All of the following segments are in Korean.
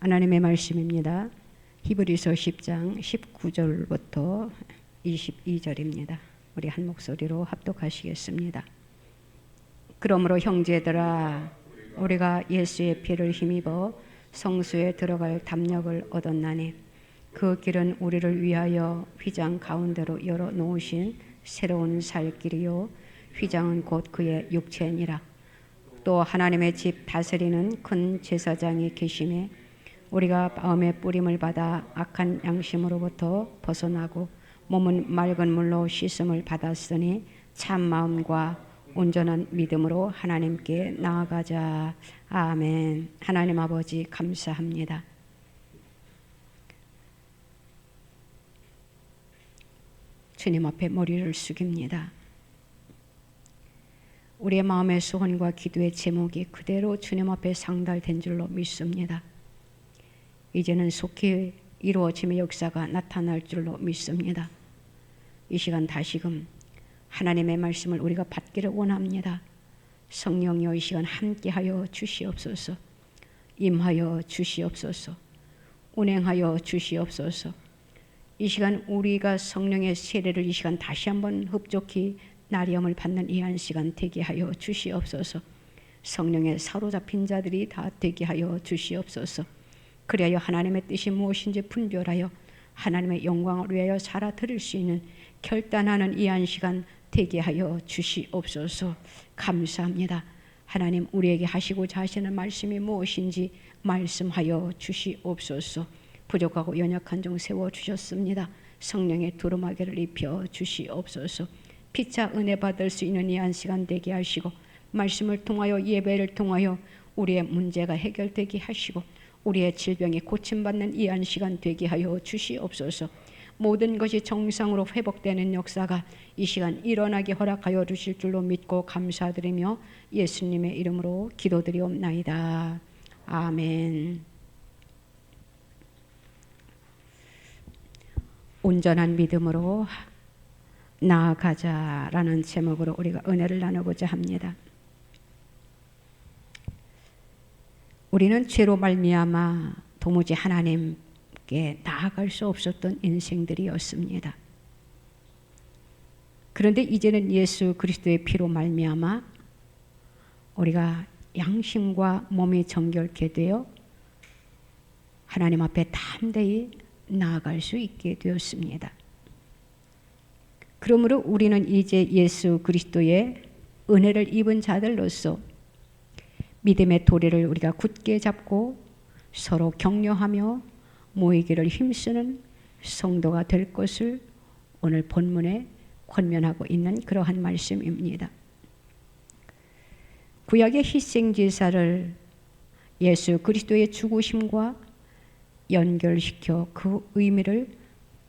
하나님의 말씀입니다. 히브리서 10장 19절부터 22절입니다. 우리 한 목소리로 합독하시겠습니다. 그러므로 형제들아, 우리가 예수의 피를 힘입어 성수에 들어갈 담력을 얻었나니 그 길은 우리를 위하여 휘장 가운데로 열어 놓으신 새로운 살 길이요 휘장은 곧 그의 육체니라. 또 하나님의 집 다스리는 큰 제사장이 계심에 우리가 마음의 뿌림을 받아 악한 양심으로부터 벗어나고 몸은 맑은 물로 씻음을 받았으니 참 마음과 온전한 믿음으로 하나님께 나아가자. 아멘. 하나님 아버지 감사합니다. 주님 앞에 머리를 숙입니다. 우리의 마음의 소원과 기도의 제목이 그대로 주님 앞에 상달된 줄로 믿습니다. 이제는 속히 이루어짐의 역사가 나타날 줄로 믿습니다. 이 시간 다시금 하나님의 말씀을 우리가 받기를 원합니다. 성령이여 이 시간 함께하여 주시옵소서. 임하여 주시옵소서. 운행하여 주시옵소서. 이 시간 우리가 성령의 세례를 이 시간 다시 한번 흡족히 나리함을 받는 이 한 시간 되게 하여 주시옵소서. 성령의 사로잡힌 자들이 다 되게 하여 주시옵소서. 그리하여 하나님의 뜻이 무엇인지 분별하여 하나님의 영광을 위하여 살아 드릴 수 있는 결단하는 이 한 시간 되게 하여 주시옵소서. 감사합니다. 하나님, 우리에게 하시고자 하시는 말씀이 무엇인지 말씀하여 주시옵소서. 부족하고 연약한 종 세워주셨습니다. 성령의 두루마기를 입혀 주시옵소서. 피차 은혜 받을 수 있는 이 한 시간 되게 하시고 말씀을 통하여 예배를 통하여 우리의 문제가 해결되게 하시고 우리의 질병이 고침받는 이 한 시간 되게 하여 주시옵소서. 모든 것이 정상으로 회복되는 역사가 이 시간 일어나게 허락하여 주실 줄로 믿고 감사드리며 예수님의 이름으로 기도드리옵나이다. 아멘. 온전한 믿음으로 나아가자라는 제목으로 우리가 은혜를 나누고자 합니다. 우리는 죄로 말미암아 도무지 하나님께 나아갈 수 없었던 인생들이었습니다. 그런데 이제는 예수 그리스도의 피로 말미암아 우리가 양심과 몸이 정결케 되어 하나님 앞에 담대히 나아갈 수 있게 되었습니다. 그러므로 우리는 이제 예수 그리스도의 은혜를 입은 자들로서 믿음의 도리를 우리가 굳게 잡고 서로 격려하며 모이기를 힘쓰는 성도가 될 것을 오늘 본문에 권면하고 있는 그러한 말씀입니다. 구약의 희생제사를 예수 그리스도의 죽으심과 연결시켜 그 의미를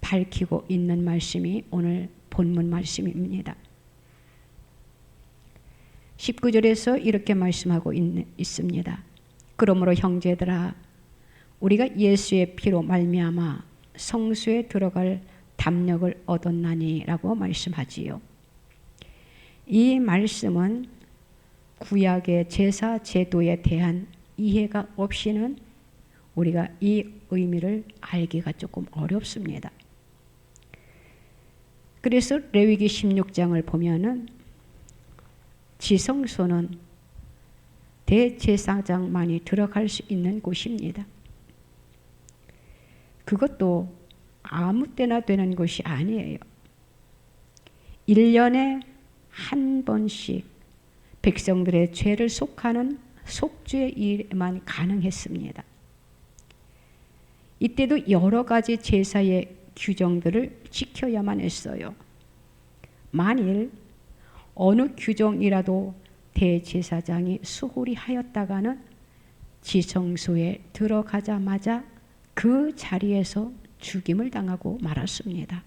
밝히고 있는 말씀이 오늘 본문 말씀입니다. 19절에서 이렇게 말씀하고 있습니다. 그러므로 형제들아, 우리가 예수의 피로 말미암아 성수에 들어갈 담력을 얻었나니 라고 말씀하지요. 이 말씀은 구약의 제사 제도에 대한 이해가 없이는 우리가 이 의미를 알기가 조금 어렵습니다. 그래서 레위기 16장을 보면은 지성소는 대제사장만이 들어갈 수 있는 곳입니다. 그것도 아무 때나 되는 것이 아니에요. 1년에 한 번씩 백성들의 죄를 속하는 속죄의 일만 가능했습니다. 이때도 여러 가지 제사의 규정들을 지켜야만 했어요. 만일 어느 규정이라도 대제사장이 수홀히 하였다가는 지성소에 들어가자마자 그 자리에서 죽임을 당하고 말았습니다.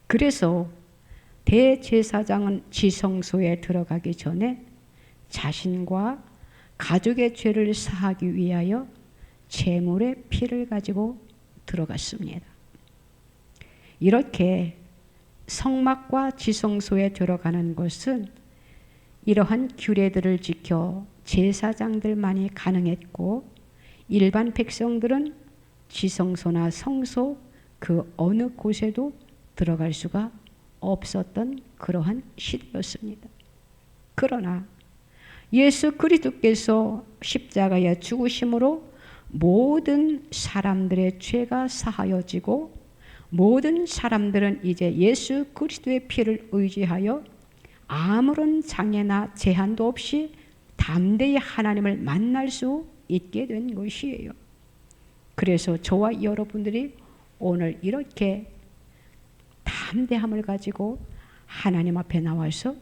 그래서 대제사장은 지성소에 들어가기 전에 자신과 가족의 죄를 사하기 위하여 제물의 피를 가지고 들어갔습니다. 이렇게 성막과 지성소에 들어가는 것은 이러한 규례들을 지켜 제사장들만이 가능했고 일반 백성들은 지성소나 성소 그 어느 곳에도 들어갈 수가 없었던 그러한 시대였습니다. 그러나 예수 그리스도께서 십자가에 죽으심으로 모든 사람들의 죄가 사하여지고 모든 사람들은 이제 예수 그리스도의 피를 의지하여 아무런 장애나 제한도 없이 담대히 하나님을 만날 수 있게 된 것이에요. 그래서 저와 여러분들이 오늘 이렇게 담대함을 가지고 하나님 앞에 나와서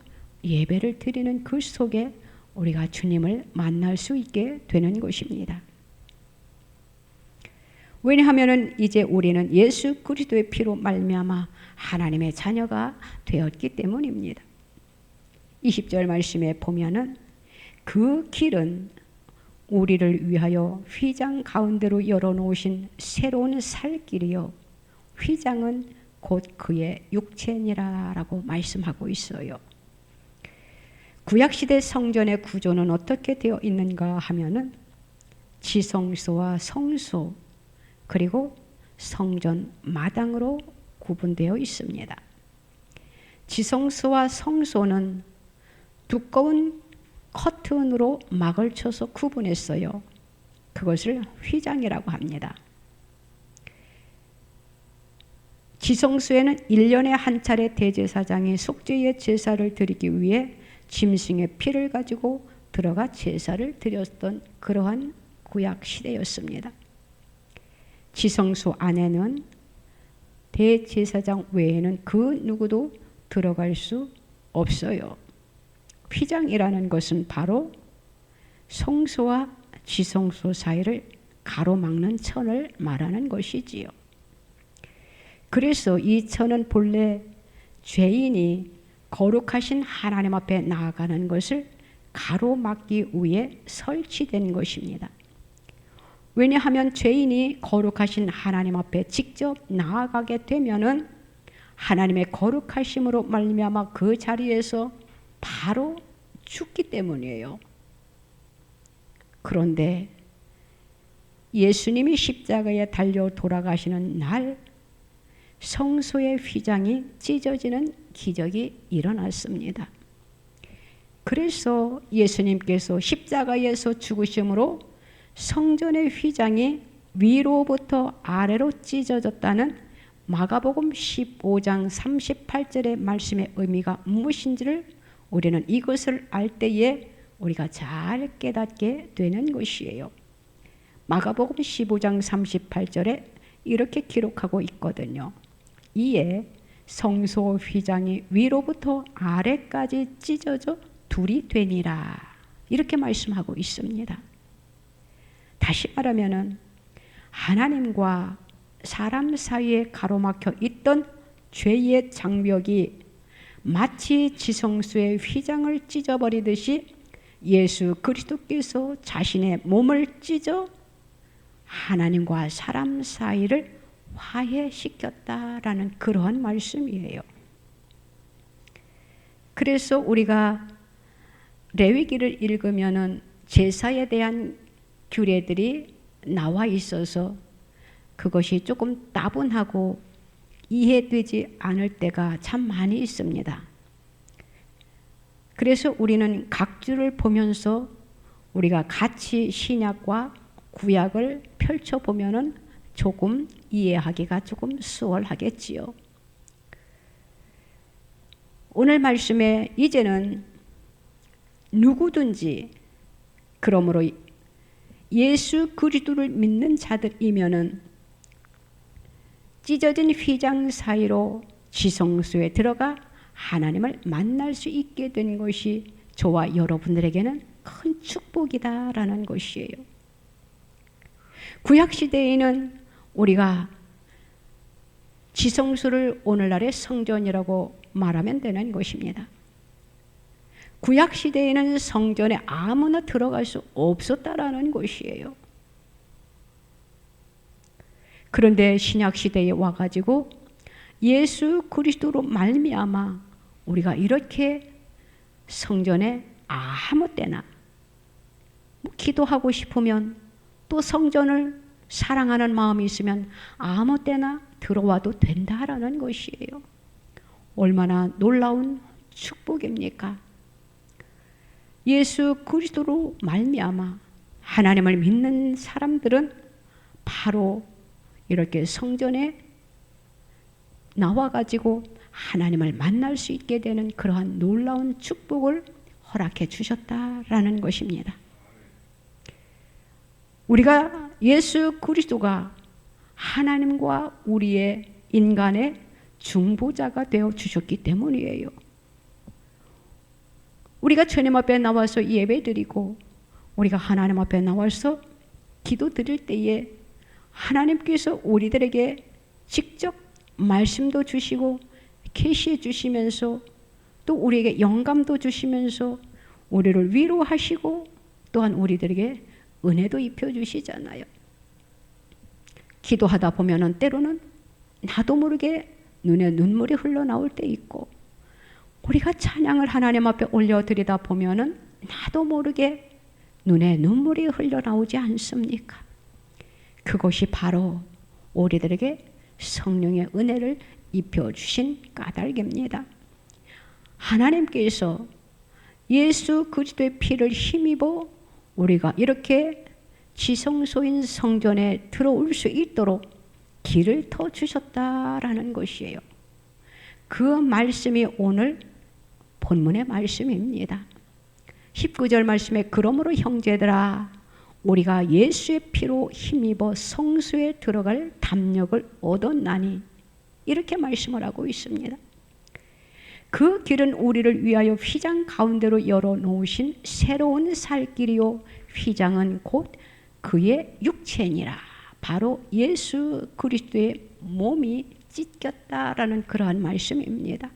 예배를 드리는 그 속에 우리가 주님을 만날 수 있게 되는 것입니다. 왜냐하면 이제 우리는 예수 그리스도의 피로 말미암아 하나님의 자녀가 되었기 때문입니다. 20절 말씀에 보면은 그 길은 우리를 위하여 휘장 가운데로 열어놓으신 새로운 살 길이요 휘장은 곧 그의 육체니라 라고 말씀하고 있어요. 구약시대 성전의 구조는 어떻게 되어 있는가 하면은 지성소와 성소 그리고 성전 마당으로 구분되어 있습니다. 지성소와 성소는 두꺼운 커튼으로 막을 쳐서 구분했어요. 그것을 휘장이라고 합니다. 지성소에는 1년에 한 차례 대제사장이 속죄의 제사를 드리기 위해 짐승의 피를 가지고 들어가 제사를 드렸던 그러한 구약 시대였습니다. 지성소 안에는 대제사장 외에는 그 누구도 들어갈 수 없어요. 휘장이라는 것은 바로 성소와 지성소 사이를 가로막는 천을 말하는 것이지요. 그래서 이 천은 본래 죄인이 거룩하신 하나님 앞에 나아가는 것을 가로막기 위해 설치된 것입니다. 왜냐하면 죄인이 거룩하신 하나님 앞에 직접 나아가게 되면은 하나님의 거룩하심으로 말미암아 그 자리에서 바로 죽기 때문이에요. 그런데 예수님이 십자가에 달려 돌아가시는 날 성소의 휘장이 찢어지는 기적이 일어났습니다. 그래서 예수님께서 십자가에서 죽으심으로 성전의 휘장이 위로부터 아래로 찢어졌다는 마가복음 15장 38절의 말씀의 의미가 무엇인지를 우리는 이것을 알 때에 우리가 잘 깨닫게 되는 것이에요. 마가복음 15장 38절에 이렇게 기록하고 있거든요. 이에 성소 휘장이 위로부터 아래까지 찢어져 둘이 되니라. 이렇게 말씀하고 있습니다. 다시 말하면은 하나님과 사람 사이에 가로막혀 있던 죄의 장벽이 마치 지성소의 휘장을 찢어버리듯이 예수 그리스도께서 자신의 몸을 찢어 하나님과 사람 사이를 화해시켰다라는 그러한 말씀이에요. 그래서 우리가 레위기를 읽으면은 제사에 대한 규례들이 나와 있어서 그것이 조금 따분하고 이해되지 않을 때가 참 많이 있습니다. 그래서 우리는 각 줄을 보면서 우리가 같이 신약과 구약을 펼쳐보면은 조금 이해하기가 조금 수월하겠지요. 오늘 말씀에 이제는 누구든지 그러므로 예수 그리스도를 믿는 자들이면은 찢어진 휘장 사이로 지성소에 들어가 하나님을 만날 수 있게 된 것이 저와 여러분들에게는 큰 축복이다라는 것이에요. 구약시대에는 우리가 지성소를 오늘날의 성전이라고 말하면 되는 것입니다. 구약시대에는 성전에 아무나 들어갈 수 없었다라는 것이에요. 그런데 신약시대에 와가지고 예수 그리스도로 말미암아 우리가 이렇게 성전에 아무 때나 기도하고 싶으면 또 성전을 사랑하는 마음이 있으면 아무 때나 들어와도 된다라는 것이에요. 얼마나 놀라운 축복입니까? 예수 그리스도로 말미암아 하나님을 믿는 사람들은 바로 이렇게 성전에 나와가지고 하나님을 만날 수 있게 되는 그러한 놀라운 축복을 허락해 주셨다라는 것입니다. 우리가 예수 그리스도가 하나님과 우리의 인간의 중보자가 되어 주셨기 때문이에요. 우리가 주님 앞에 나와서 예배드리고 우리가 하나님 앞에 나와서 기도 드릴 때에 하나님께서 우리들에게 직접 말씀도 주시고 계시해 주시면서 또 우리에게 영감도 주시면서 우리를 위로하시고 또한 우리들에게 은혜도 입혀 주시잖아요. 기도하다 보면은 때로는 나도 모르게 눈에 눈물이 흘러나올 때 있고, 우리가 찬양을 하나님 앞에 올려드리다 보면은 나도 모르게 눈에 눈물이 흘러나오지 않습니까? 그것이 바로 우리들에게 성령의 은혜를 입혀주신 까닭입니다. 하나님께서 예수 그리스도의 피를 힘입어 우리가 이렇게 지성소인 성전에 들어올 수 있도록 길을 터주셨다라는 것이에요. 그 말씀이 오늘 본문의 말씀입니다. 19절 말씀에 그러므로 형제들아 우리가 예수의 피로 힘입어 성소에 들어갈 담력을 얻었나니, 이렇게 말씀을 하고 있습니다. 그 길은 우리를 위하여 휘장 가운데로 열어놓으신 새로운 살 길이요 휘장은 곧 그의 육체니라. 바로 예수 그리스도의 몸이 찢겼다라는 그러한 말씀입니다.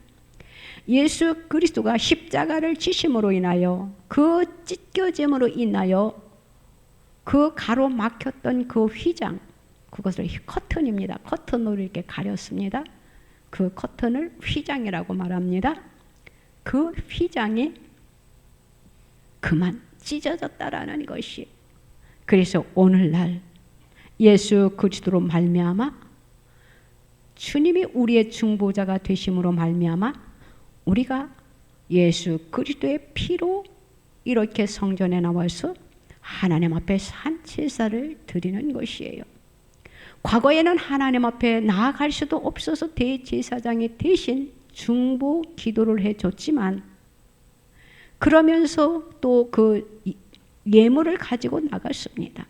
예수 그리스도가 십자가를 지심으로 인하여 그 찢겨짐으로 인하여 그 가로막혔던 그 휘장, 그것을 커튼입니다. 커튼으로 이렇게 가렸습니다. 그 커튼을 휘장이라고 말합니다. 그 휘장이 그만 찢어졌다라는 것이. 그래서 오늘날 예수 그리스도로 말미암아 주님이 우리의 중보자가 되심으로 말미암아 우리가 예수 그리스도의 피로 이렇게 성전에 나와서 하나님 앞에 산제사를 드리는 것이에요. 과거에는 하나님 앞에 나아갈 수도 없어서 대제사장이 대신 중보 기도를 해줬지만, 그러면서 또 그 예물을 가지고 나갔습니다.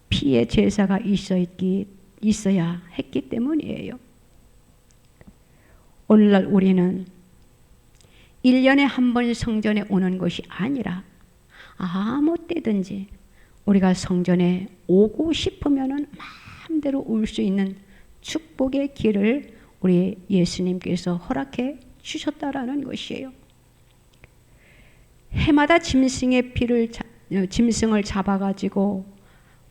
피의 제사가 있어야 했기 때문이에요. 오늘날 우리는 1년에 한 번 성전에 오는 것이 아니라 아무 때든지 우리가 성전에 오고 싶으면은 마음대로 올 수 있는 축복의 길을 우리 예수님께서 허락해 주셨다라는 것이에요. 해마다 짐승의 짐승을 잡아가지고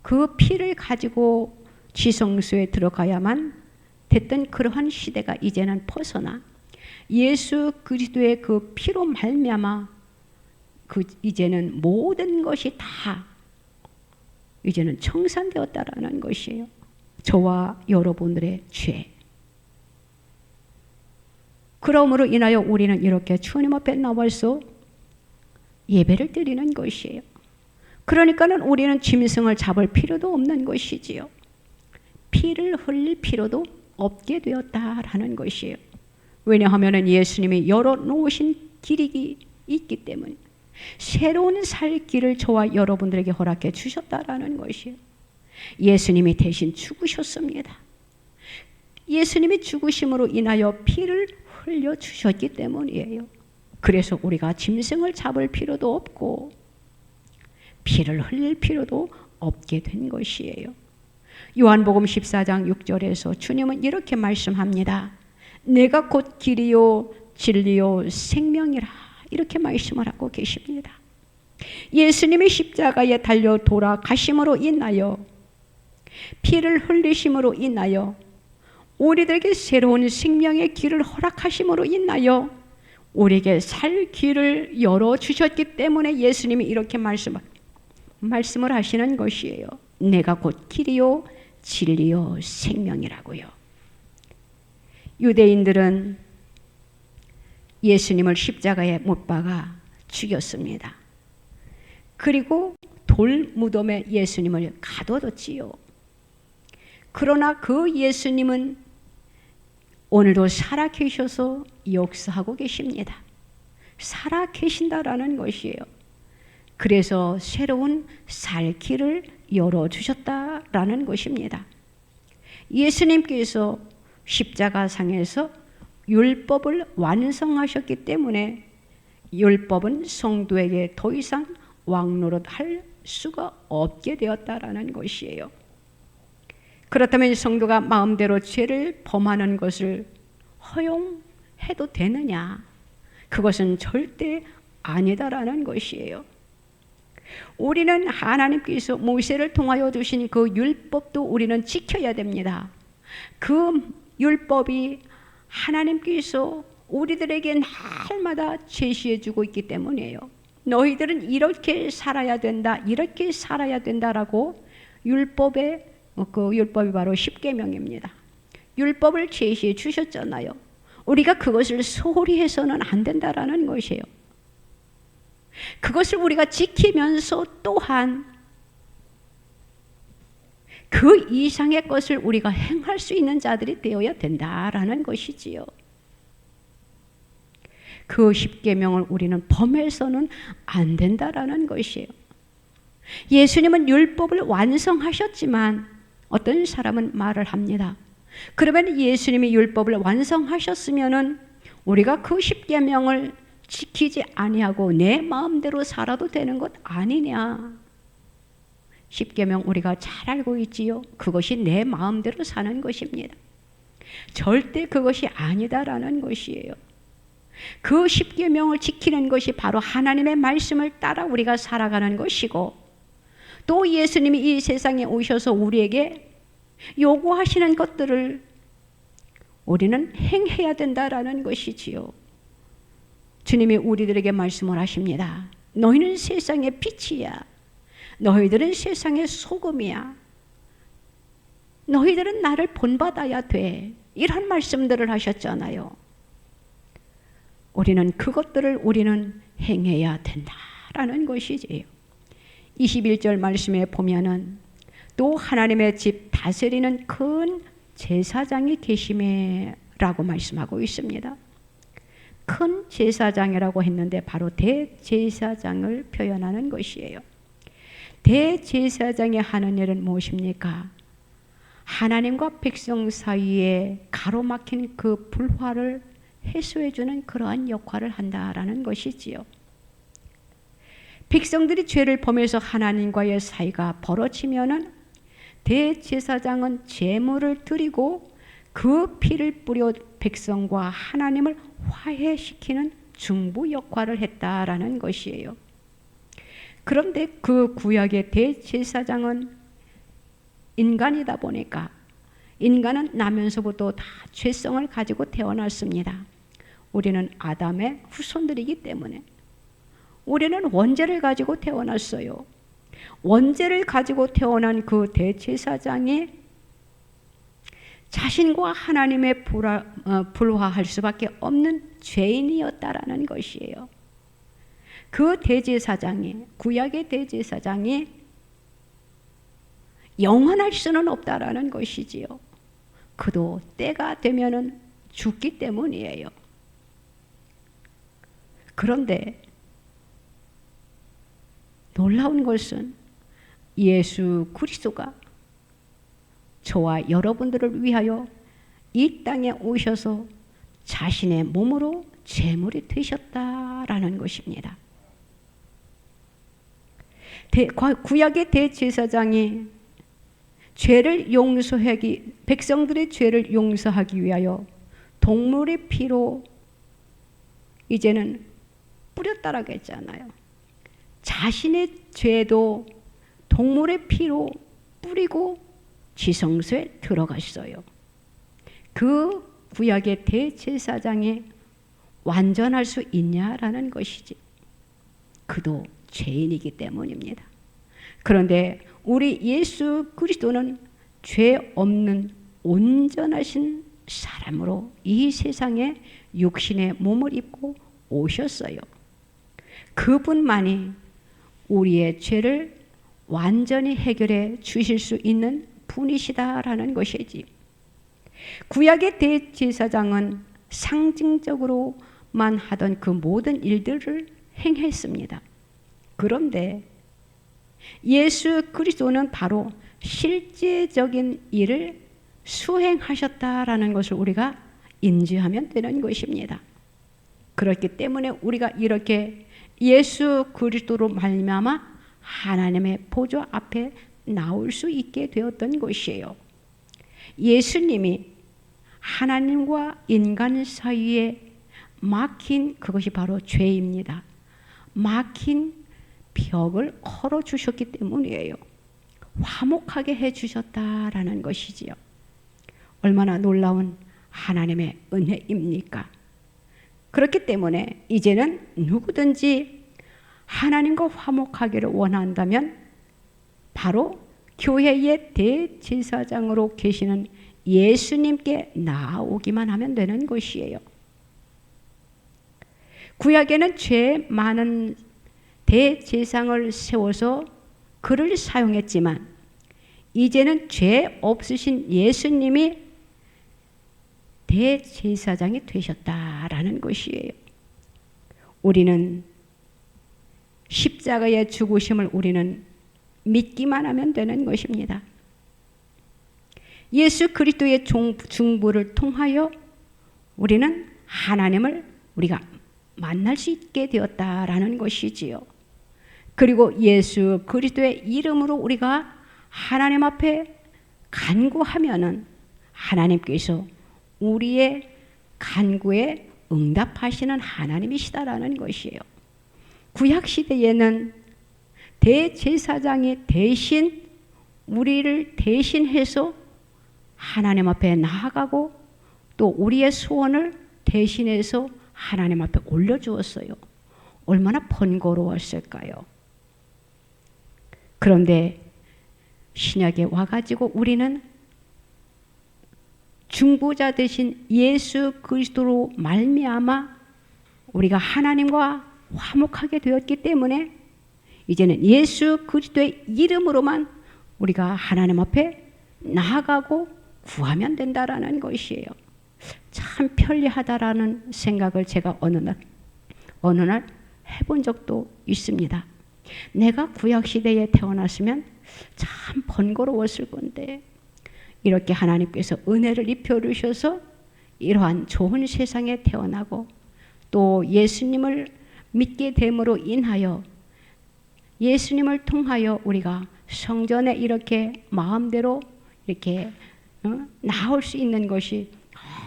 그 피를 가지고 지성소에 들어가야만 됐던 그러한 시대가 이제는 벗어나 예수 그리스도의 그 피로 말미암아 이제는 모든 것이 다 이제는 청산되었다라는 것이에요. 저와 여러분들의 죄. 그러므로 인하여 우리는 이렇게 주님 앞에 나와서 예배를 드리는 것이에요. 그러니까는 우리는 짐승을 잡을 필요도 없는 것이지요. 피를 흘릴 필요도 없게 되었다라는 것이에요. 왜냐하면 예수님이 열어놓으신 길이 있기 때문에 새로운 살 길을 저와 여러분들에게 허락해 주셨다라는 것이에요. 예수님이 대신 죽으셨습니다. 예수님이 죽으심으로 인하여 피를 흘려 주셨기 때문이에요. 그래서 우리가 짐승을 잡을 필요도 없고 피를 흘릴 필요도 없게 된 것이에요. 요한복음 14장 6절에서 주님은 이렇게 말씀합니다. 내가 곧 길이요 진리요 생명이라, 이렇게 말씀을 하고 계십니다. 예수님이 십자가에 달려 돌아가심으로 인하여 피를 흘리심으로 인하여 우리들에게 새로운 생명의 길을 허락하심으로 인하여 우리에게 살 길을 열어주셨기 때문에 예수님이 이렇게 말씀합니다. 말씀을 하시는 것이에요. 내가 곧 길이요 진리요 생명이라고요. 유대인들은 예수님을 십자가에 못 박아 죽였습니다. 그리고 돌 무덤에 예수님을 가둬뒀지요. 그러나 그 예수님은 오늘도 살아계셔서 역사하고 계십니다. 살아계신다라는 것이에요. 그래서 새로운 살 길을 열어주셨다라는 것입니다. 예수님께서 십자가상에서 율법을 완성하셨기 때문에 율법은 성도에게 더 이상 왕노릇할 수가 없게 되었다라는 것이에요. 그렇다면 성도가 마음대로 죄를 범하는 것을 허용해도 되느냐? 그것은 절대 아니다라는 것이에요. 우리는 하나님께서 모세를 통하여 주신 그 율법도 우리는 지켜야 됩니다. 그 율법이 하나님께서 우리들에게 날마다 제시해 주고 있기 때문이에요. 너희들은 이렇게 살아야 된다, 이렇게 살아야 된다라고 율법의 그 율법이 바로 십계명입니다. 율법을 제시해 주셨잖아요. 우리가 그것을 소홀히 해서는 안 된다라는 것이에요. 그것을 우리가 지키면서 또한 그 이상의 것을 우리가 행할 수 있는 자들이 되어야 된다라는 것이지요. 그 십계명을 우리는 범해서는 안 된다라는 것이에요. 예수님은 율법을 완성하셨지만 어떤 사람은 말을 합니다. 그러면 예수님이 율법을 완성하셨으면은 우리가 그 십계명을 지키지 아니하고 내 마음대로 살아도 되는 것 아니냐? 십계명 우리가 잘 알고 있지요. 그것이 내 마음대로 사는 것입니다. 절대 그것이 아니다라는 것이에요. 그 십계명을 지키는 것이 바로 하나님의 말씀을 따라 우리가 살아가는 것이고, 또 예수님이 이 세상에 오셔서 우리에게 요구하시는 것들을 우리는 행해야 된다라는 것이지요. 주님이 우리들에게 말씀을 하십니다. 너희는 세상의 빛이야. 너희들은 세상의 소금이야. 너희들은 나를 본받아야 돼. 이런 말씀들을 하셨잖아요. 우리는 그것들을 우리는 행해야 된다라는 것이지요. 21절 말씀에 보면은 또 하나님의 집 다스리는 큰 제사장이 계심에 라고 말씀하고 있습니다. 큰 제사장이라고 했는데 바로 대제사장을 표현하는 것이에요. 대제사장이 하는 일은 무엇입니까? 하나님과 백성 사이에 가로막힌 그 불화를 해소해주는 그러한 역할을 한다라는 것이지요. 백성들이 죄를 범해서 하나님과의 사이가 벌어지면은 대제사장은 제물을 드리고 그 피를 뿌려 백성과 하나님을 화해시키는 중보 역할을 했다라는 것이에요. 그런데 그 구약의 대제사장은 인간이다 보니까 인간은 나면서부터 다 죄성을 가지고 태어났습니다. 우리는 아담의 후손들이기 때문에 우리는 원죄를 가지고 태어났어요. 원죄를 가지고 태어난 그 대제사장이 자신과 하나님의 불화할 수밖에 없는 죄인이었다라는 것이에요. 그 대제사장이, 구약의 대제사장이 영원할 수는 없다라는 것이지요. 그도 때가 되면은 죽기 때문이에요. 그런데 놀라운 것은 예수 그리스도가 저와 여러분들을 위하여 이 땅에 오셔서 자신의 몸으로 제물이 되셨다라는 것입니다. 구약의 대제사장이 죄를 용서하기, 백성들의 죄를 용서하기 위하여 동물의 피로 이제는 뿌렸다라고 했잖아요. 자신의 죄도 동물의 피로 뿌리고 지성소에 들어갔어요. 그 구약의 대제사장이 완전할 수 있냐라는 것이지. 그도 죄인이기 때문입니다. 그런데 우리 예수 그리스도는 죄 없는 온전하신 사람으로 이 세상에 육신의 몸을 입고 오셨어요. 그분만이 우리의 죄를 완전히 해결해 주실 수 있는 분이시다라는 것이지. 구약의 대제사장은 상징적으로만 하던 그 모든 일들을 행했습니다. 그런데 예수 그리스도는 바로 실제적인 일을 수행하셨다라는 것을 우리가 인지하면 되는 것입니다. 그렇기 때문에 우리가 이렇게 예수 그리스도로 말미암아 하나님의 보좌 앞에 나올 수 있게 되었던 것이에요. 예수님이 하나님과 인간 사이에 막힌 그것이 바로 죄입니다. 막힌 벽을 걸어주셨기 때문이에요. 화목하게 해주셨다라는 것이지요. 얼마나 놀라운 하나님의 은혜입니까? 그렇기 때문에 이제는 누구든지 하나님과 화목하기를 원한다면 바로 교회의 대제사장으로 계시는 예수님께 나아오기만 하면 되는 것이에요. 구약에는 죄 많은 대제사장을 세워서 그를 사용했지만 이제는 죄 없으신 예수님이 대제사장이 되셨다라는 것이에요. 우리는 십자가의 죽으심을 우리는 믿기만 하면 되는 것입니다. 예수 그리스도의 중보를 통하여 우리는 하나님을 우리가 만날 수 있게 되었다라는 것이지요. 그리고 예수 그리스도의 이름으로 우리가 하나님 앞에 간구하면은 하나님께서 우리의 간구에 응답하시는 하나님이시다라는 것이에요. 구약 시대에는 대제사장이 대신 우리를 대신해서 하나님 앞에 나아가고 또 우리의 소원을 대신해서 하나님 앞에 올려주었어요. 얼마나 번거로웠을까요? 그런데 신약에 와가지고 우리는 중보자 되신 예수 그리스도로 말미암아 우리가 하나님과 화목하게 되었기 때문에 이제는 예수 그리스도의 이름으로만 우리가 하나님 앞에 나아가고 구하면 된다라는 것이에요. 참 편리하다라는 생각을 제가 어느 날 해본 적도 있습니다. 내가 구약시대에 태어났으면 참 번거로웠을 건데 이렇게 하나님께서 은혜를 입혀주셔서 이러한 좋은 세상에 태어나고 또 예수님을 믿게 됨으로 인하여 예수님을 통하여 우리가 성전에 이렇게 마음대로 이렇게 나올 수 있는 것이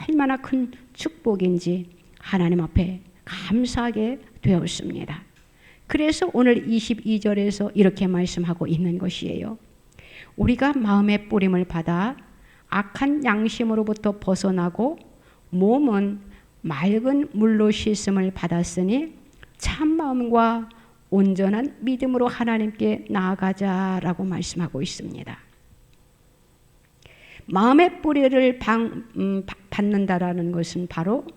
얼마나 큰 축복인지 하나님 앞에 감사하게 되었습니다. 그래서 오늘 22절에서 이렇게 말씀하고 있는 것이에요. 우리가 마음의 뿌림을 받아 악한 양심으로부터 벗어나고 몸은 맑은 물로 씻음을 받았으니 참 마음과 온전한 믿음으로 하나님께 나아가자라고 말씀하고 있습니다. 마음의 뿌리를 받는다라는 것은 바로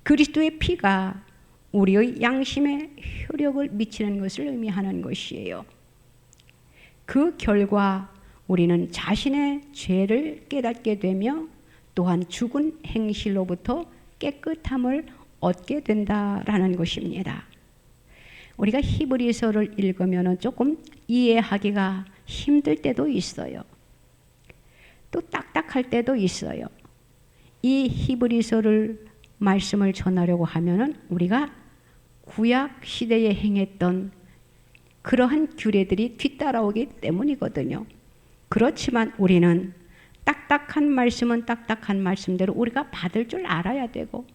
그리스도의 피가 우리의 양심에 효력을 미치는 것을 의미하는 것이에요. 그 결과 우리는 자신의 죄를 깨닫게 되며 또한 죽은 행실로부터 깨끗함을 얻게 된다라는 것입니다. 우리가 히브리서를 읽으면 조금 이해하기가 힘들 때도 있어요. 또 딱딱할 때도 있어요. 이 히브리서를 말씀을 전하려고 하면은 우리가 구약 시대에 행했던 그러한 규례들이 뒤따라오기 때문이거든요. 그렇지만 우리는 딱딱한 말씀은 딱딱한 말씀대로 우리가 받을 줄 알아야 되고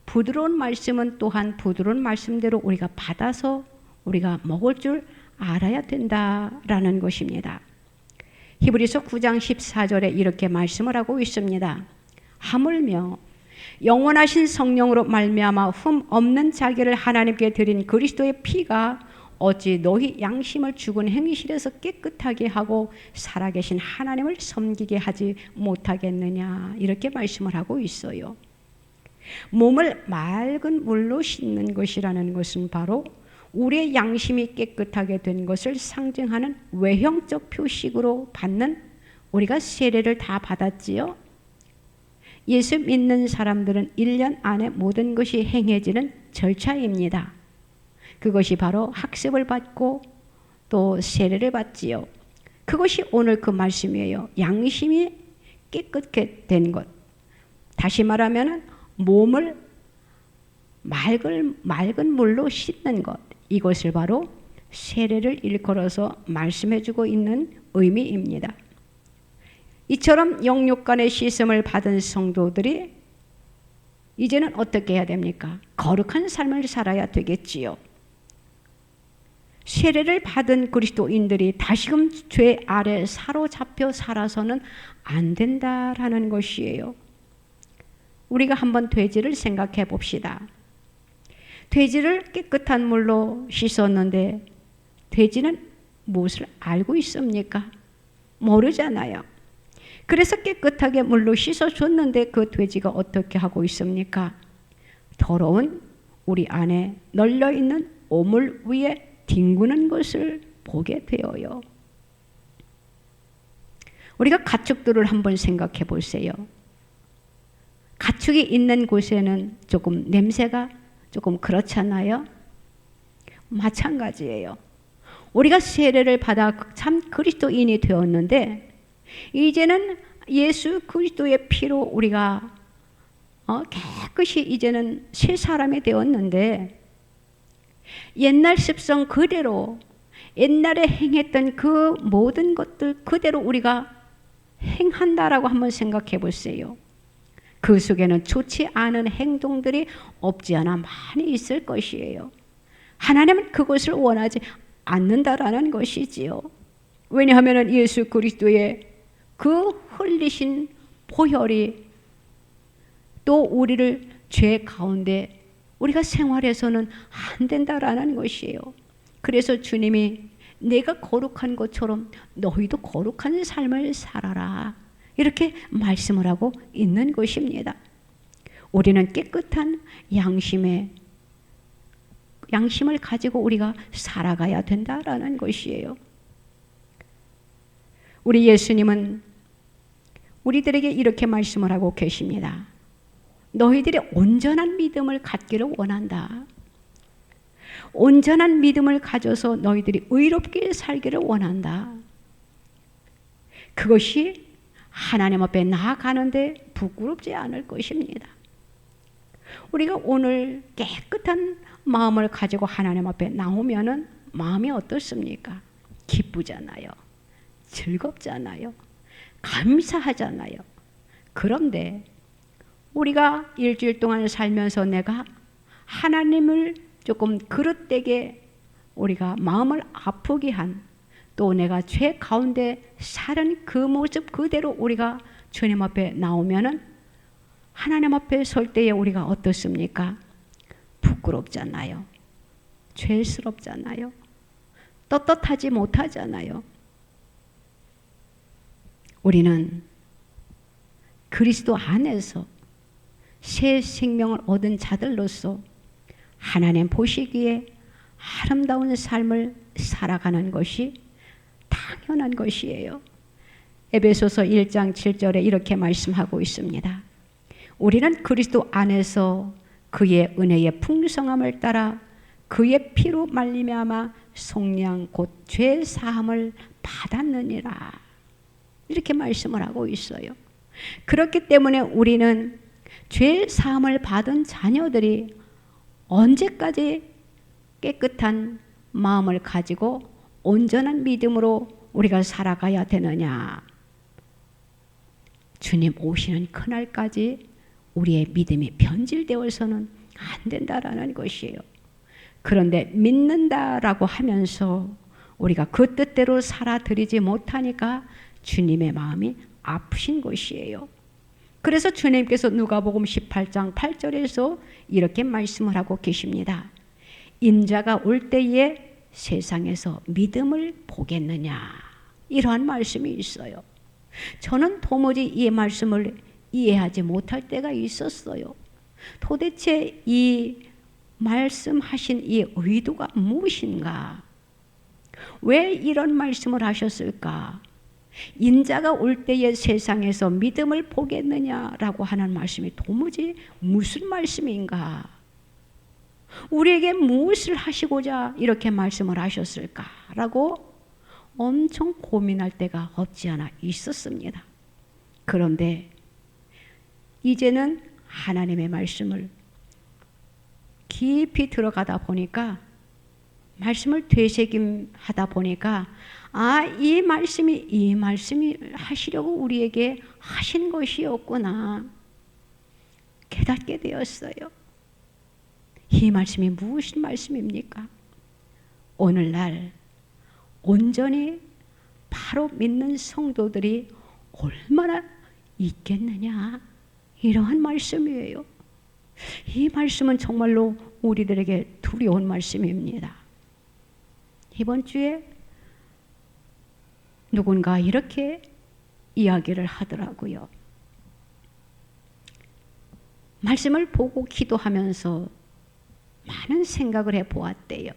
부드러운 말씀은 또한 부드러운 말씀대로 우리가 받아서 우리가 먹을 줄 알아야 된다라는 것입니다. 히브리서 9장 14절에 이렇게 말씀을 하고 있습니다. 하물며 영원하신 성령으로 말미암아 흠 없는 자기를 하나님께 드린 그리스도의 피가 어찌 너희 양심을 죽은 행실에서 깨끗하게 하고 살아계신 하나님을 섬기게 하지 못하겠느냐, 이렇게 말씀을 하고 있어요. 몸을 맑은 물로 씻는 것이라는 것은 바로 우리의 양심이 깨끗하게 된 것을 상징하는 외형적 표식으로 받는, 우리가 세례를 다 받았지요. 예수 믿는 사람들은 1년 안에 모든 것이 행해지는 절차입니다. 그것이 바로 학습을 받고 또 세례를 받지요. 그것이 오늘 그 말씀이에요. 양심이 깨끗게 된 것. 다시 말하면 몸을 맑은 물로 씻는 것. 이것을 바로 세례를 일컬어서 말씀해주고 있는 의미입니다. 이처럼 영육간의 씻음을 받은 성도들이 이제는 어떻게 해야 됩니까? 거룩한 삶을 살아야 되겠지요. 세례를 받은 그리스도인들이 다시금 죄 아래 사로잡혀 살아서는 안 된다라는 것이에요. 우리가 한번 돼지를 생각해 봅시다. 돼지를 깨끗한 물로 씻었는데 돼지는 무엇을 알고 있습니까? 모르잖아요. 그래서 깨끗하게 물로 씻어줬는데 그 돼지가 어떻게 하고 있습니까? 더러운 우리 안에 널려있는 오물 위에 뒹구는 것을 보게 되어요. 우리가 가축들을 한번 생각해 보세요. 가축이 있는 곳에는 조금 냄새가 조금 그렇잖아요. 마찬가지예요. 우리가 세례를 받아 참 그리스도인이 되었는데 이제는 예수 그리스도의 피로 우리가 깨끗이 이제는 새 사람이 되었는데 옛날 습성 그대로 옛날에 행했던 그 모든 것들 그대로 우리가 행한다라고 한번 생각해 보세요. 그 속에는 좋지 않은 행동들이 없지 않아 많이 있을 것이에요. 하나님은 그것을 원하지 않는다라는 것이지요. 왜냐하면 예수 그리스도의 그 흘리신 보혈이 또 우리를 죄 가운데 우리가 생활해서는 안 된다라는 것이에요. 그래서 주님이 내가 거룩한 것처럼 너희도 거룩한 삶을 살아라, 이렇게 말씀을 하고 있는 것입니다. 우리는 깨끗한 양심을 가지고 우리가 살아가야 된다라는 것이에요. 우리 예수님은 우리들에게 이렇게 말씀을 하고 계십니다. 너희들이 온전한 믿음을 갖기를 원한다. 온전한 믿음을 가져서 너희들이 의롭게 살기를 원한다. 그것이 하나님 앞에 나아가는데 부끄럽지 않을 것입니다. 우리가 오늘 깨끗한 마음을 가지고 하나님 앞에 나오면은 마음이 어떻습니까? 기쁘잖아요. 즐겁잖아요. 감사하잖아요. 그런데 우리가 일주일 동안 살면서 내가 하나님을 조금 그릇되게 우리가 마음을 아프게 한, 또 내가 죄 가운데 사는 그 모습 그대로 우리가 주님 앞에 나오면은 하나님 앞에 설 때에 우리가 어떻습니까? 부끄럽잖아요. 죄스럽잖아요. 떳떳하지 못하잖아요. 우리는 그리스도 안에서 새 생명을 얻은 자들로서 하나님 보시기에 아름다운 삶을 살아가는 것이 당연한 것이에요. 에베소서 1장 7절에 이렇게 말씀하고 있습니다. 우리는 그리스도 안에서 그의 은혜의 풍성함을 따라 그의 피로 말미암아 속량 곧 죄 사함을 받았느니라, 이렇게 말씀을 하고 있어요. 그렇기 때문에 우리는 죄 사함을 받은 자녀들이 언제까지 깨끗한 마음을 가지고 온전한 믿음으로 우리가 살아가야 되느냐? 주님 오시는 그날까지 우리의 믿음이 변질되어서는 안 된다라는 것이에요. 그런데 믿는다라고 하면서 우리가 그 뜻대로 살아드리지 못하니까 주님의 마음이 아프신 것이에요. 그래서 주님께서 누가복음 18장 8절에서 이렇게 말씀을 하고 계십니다. 인자가 올 때에 세상에서 믿음을 보겠느냐, 이러한 말씀이 있어요. 저는 도무지 이 말씀을 이해하지 못할 때가 있었어요. 도대체 이 말씀하신 이 의도가 무엇인가? 왜 이런 말씀을 하셨을까? 인자가 올 때에 세상에서 믿음을 보겠느냐라고 하는 말씀이 도무지 무슨 말씀인가? 우리에게 무엇을 하시고자 이렇게 말씀을 하셨을까라고 엄청 고민할 때가 없지 않아 있었습니다. 그런데 이제는 하나님의 말씀을 깊이 들어가다 보니까, 말씀을 되새김하다 보니까, 이 말씀이 하시려고 우리에게 하신 것이었구나 깨닫게 되었어요. 이 말씀이 무슨 말씀입니까? 오늘날 온전히 바로 믿는 성도들이 얼마나 있겠느냐, 이러한 말씀이에요. 이 말씀은 정말로 우리들에게 두려운 말씀입니다. 이번 주에 누군가 이렇게 이야기를 하더라고요. 말씀을 보고 기도하면서 많은 생각을 해보았대요.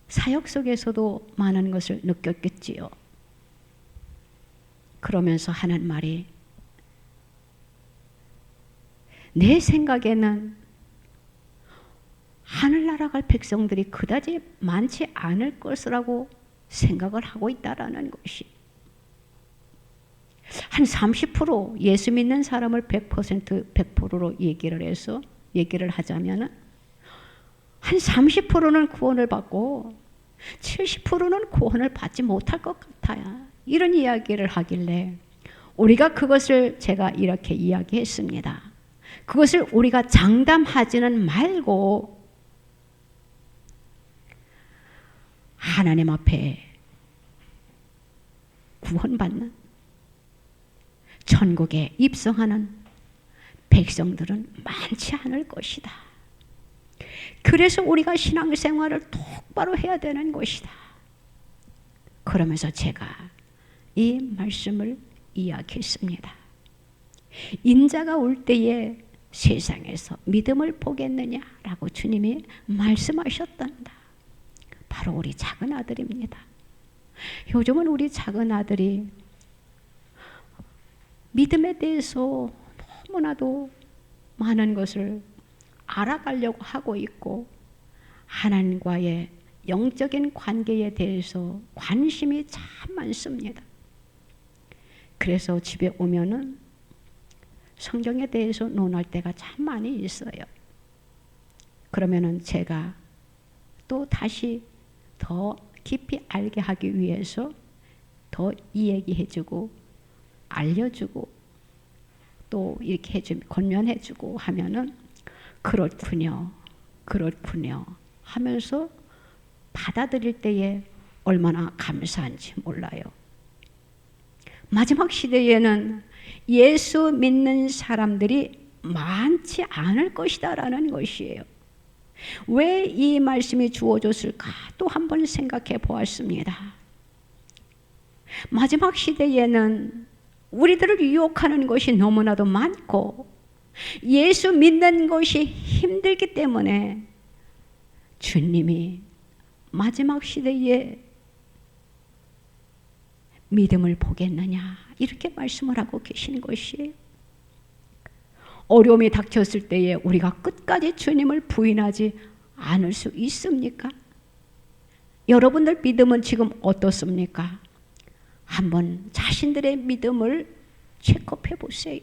사역 속에서도 많은 것을 느꼈겠지요. 그러면서 하는 말이, 내 생각에는 하늘나라 갈 백성들이 그다지 많지 않을 것이라고 생각을 하고 있다라는 것이, 한 30% 예수 믿는 사람을 100%로 얘기를 하자면 한 30%는 구원을 받고 70%는 구원을 받지 못할 것 같아요. 이런 이야기를 하길래 제가 이렇게 이야기했습니다. 그것을 우리가 장담하지는 말고 하나님 앞에 구원받는, 천국에 입성하는 백성들은 많지 않을 것이다. 그래서 우리가 신앙생활을 똑바로 해야 되는 것이다. 그러면서 제가 이 말씀을 이야기했습니다. 인자가 올 때에 세상에서 믿음을 보겠느냐라고 주님이 말씀하셨단다. 바로 우리 작은 아들입니다. 요즘은 우리 작은 아들이 믿음에 대해서 너무나도 많은 것을 알아가려고 하고 있고, 하나님과의 영적인 관계에 대해서 관심이 참 많습니다. 그래서 집에 오면은 성경에 대해서 논할 때가 참 많이 있어요. 그러면은 제가 또 다시 더 깊이 알게 하기 위해서 더 이야기해주고 알려주고 또 이렇게 권면해주고 하면은 그렇군요 하면서 받아들일 때에 얼마나 감사한지 몰라요. 마지막 시대에는 예수 믿는 사람들이 많지 않을 것이다라는 것이에요. 왜 이 말씀이 주어졌을까 또 한번 생각해 보았습니다. 마지막 시대에는 우리들을 유혹하는 것이 너무나도 많고 예수 믿는 것이 힘들기 때문에 주님이 마지막 시대에 믿음을 보겠느냐 이렇게 말씀을 하고 계신 것이에요. 어려움이 닥쳤을 때에 우리가 끝까지 주님을 부인하지 않을 수 있습니까? 여러분들 믿음은 지금 어떻습니까? 한번 자신들의 믿음을 체크해 보세요.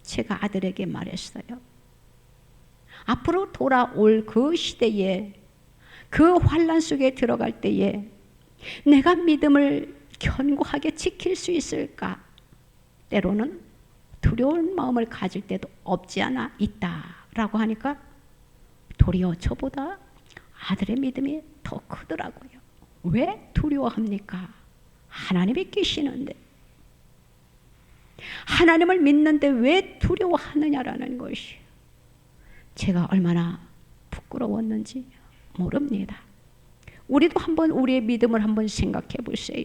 제가 아들에게 말했어요. 앞으로 돌아올 그 시대에, 그 환난 속에 들어갈 때에 내가 믿음을 견고하게 지킬 수 있을까? 때로는 두려운 마음을 가질 때도 없지 않아 있다라고 하니까 도리어 저보다 아들의 믿음이 더 크더라고요. 왜 두려워합니까? 하나님이 계시는데, 하나님을 믿는데 왜 두려워하느냐라는 것이 제가 얼마나 부끄러웠는지 모릅니다. 우리도 한번 우리의 믿음을 한번 생각해 보세요.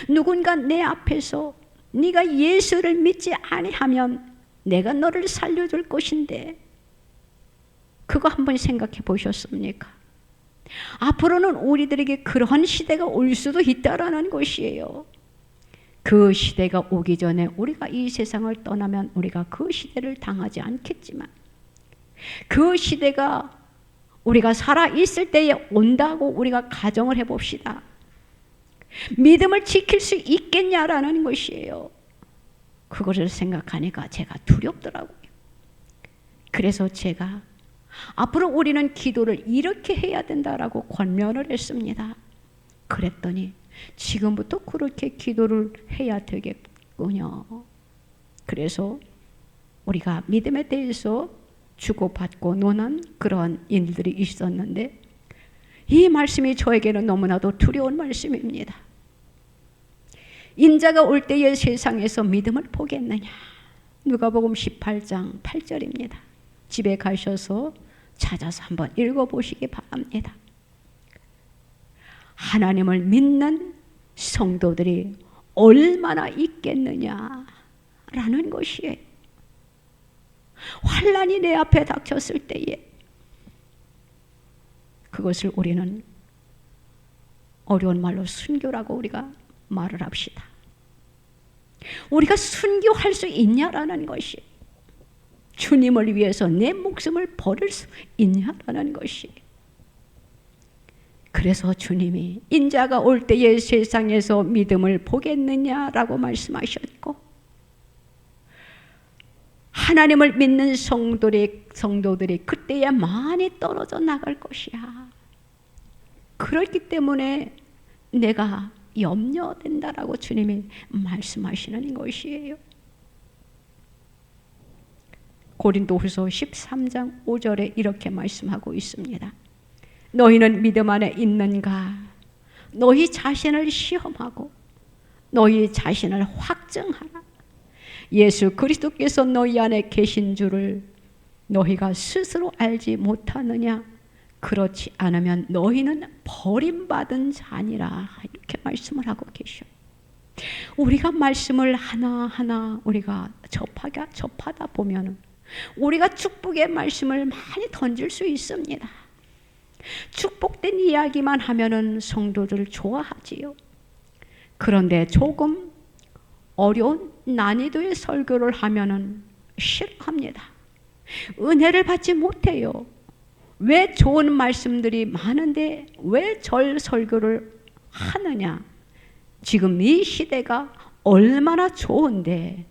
누군가 내 앞에서 네가 예수를 믿지 아니하면 내가 너를 살려줄 것인데, 그거 한번 생각해 보셨습니까? 앞으로는 우리들에게 그러한 시대가 올 수도 있다라는 것이에요. 그 시대가 오기 전에 우리가 이 세상을 떠나면 우리가 그 시대를 당하지 않겠지만, 그 시대가 우리가 살아있을 때에 온다고 우리가 가정을 해봅시다. 믿음을 지킬 수 있겠냐라는 것이에요. 그것을 생각하니까 제가 두렵더라고요. 그래서 제가 앞으로 우리는 기도를 이렇게 해야 된다라고 권면을 했습니다. 그랬더니 지금부터 그렇게 기도를 해야 되겠군요. 그래서 우리가 믿음에 대해서 주고받고 노는 그런 일들이 있었는데, 이 말씀이 저에게는 너무나도 두려운 말씀입니다. 인자가 올 때에 세상에서 믿음을 보겠느냐. 누가복음 18장 8절입니다. 집에 가셔서 찾아서 한번 읽어보시기 바랍니다. 하나님을 믿는 성도들이 얼마나 있겠느냐라는 것이에요. 환난이 내 앞에 닥쳤을 때에 그것을 우리는 어려운 말로 순교라고 우리가 말을 합시다. 우리가 순교할 수 있냐라는 것이, 주님을 위해서 내 목숨을 버릴 수 있냐라는 것이. 그래서 주님이 인자가 올 때에 세상에서 믿음을 보겠느냐라고 말씀하셨고, 하나님을 믿는 성도들이 그때야 많이 떨어져 나갈 것이야. 그렇기 때문에 내가 염려된다라고 주님이 말씀하시는 것이에요. 고린도후서 13장 5절에 이렇게 말씀하고 있습니다. 너희는 믿음 안에 있는가? 너희 자신을 시험하고 너희 자신을 확증하라. 예수 그리스도께서 너희 안에 계신 줄을 너희가 스스로 알지 못하느냐? 그렇지 않으면 너희는 버림받은 자니라. 이렇게 말씀을 하고 계셔. 우리가 말씀을 하나하나 우리가 접하다 보면 우리가 축복의 말씀을 많이 던질 수 있습니다. 축복된 이야기만 하면은 성도들 좋아하지요. 그런데 조금 어려운 난이도의 설교를 하면은 싫어합니다. 은혜를 받지 못해요. 왜 좋은 말씀들이 많은데 왜 절 설교를 하느냐? 지금 이 시대가 얼마나 좋은데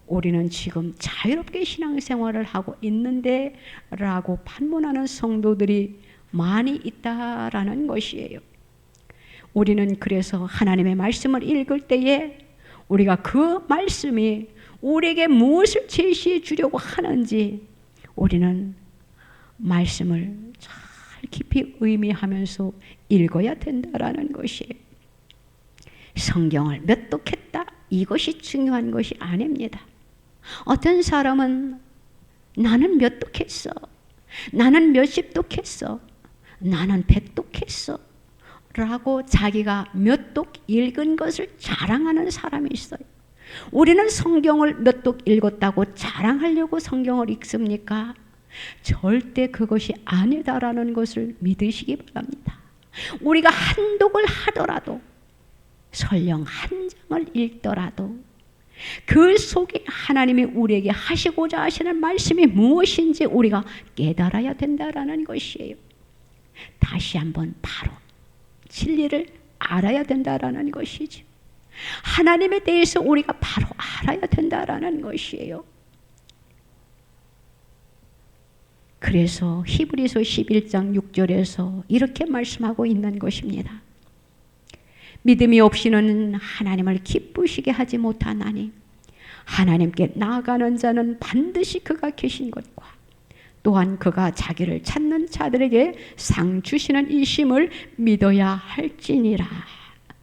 우리는 지금 자유롭게 신앙생활을 하고 있는데 라고 반문하는 성도들이 많이 있다라는 것이에요. 우리는 그래서 하나님의 말씀을 읽을 때에 우리가 그 말씀이 우리에게 무엇을 제시해 주려고 하는지 우리는 말씀을 잘 깊이 의미하면서 읽어야 된다라는 것이에요. 성경을 몇 독했다 이것이 중요한 것이 아닙니다. 어떤 사람은 나는 몇 독했어, 나는 몇십 독했어, 나는 100독했어 라고 자기가 몇 독 읽은 것을 자랑하는 사람이 있어요. 우리는 성경을 몇 독 읽었다고 자랑하려고 성경을 읽습니까? 절대 그것이 아니다라는 것을 믿으시기 바랍니다. 우리가 한 독을 하더라도 설령 한 장을 읽더라도 그 속에 하나님이 우리에게 하시고자 하시는 말씀이 무엇인지 우리가 깨달아야 된다라는 것이에요. 다시 한번 바로 진리를 알아야 된다라는 것이죠. 하나님에 대해서 우리가 바로 알아야 된다라는 것이에요. 그래서 히브리서 11장 6절에서 이렇게 말씀하고 있는 것입니다. 믿음이 없이는 하나님을 기쁘시게 하지 못하나니 하나님께 나아가는 자는 반드시 그가 계신 것과 또한 그가 자기를 찾는 자들에게 상 주시는 이심을 믿어야 할지니라.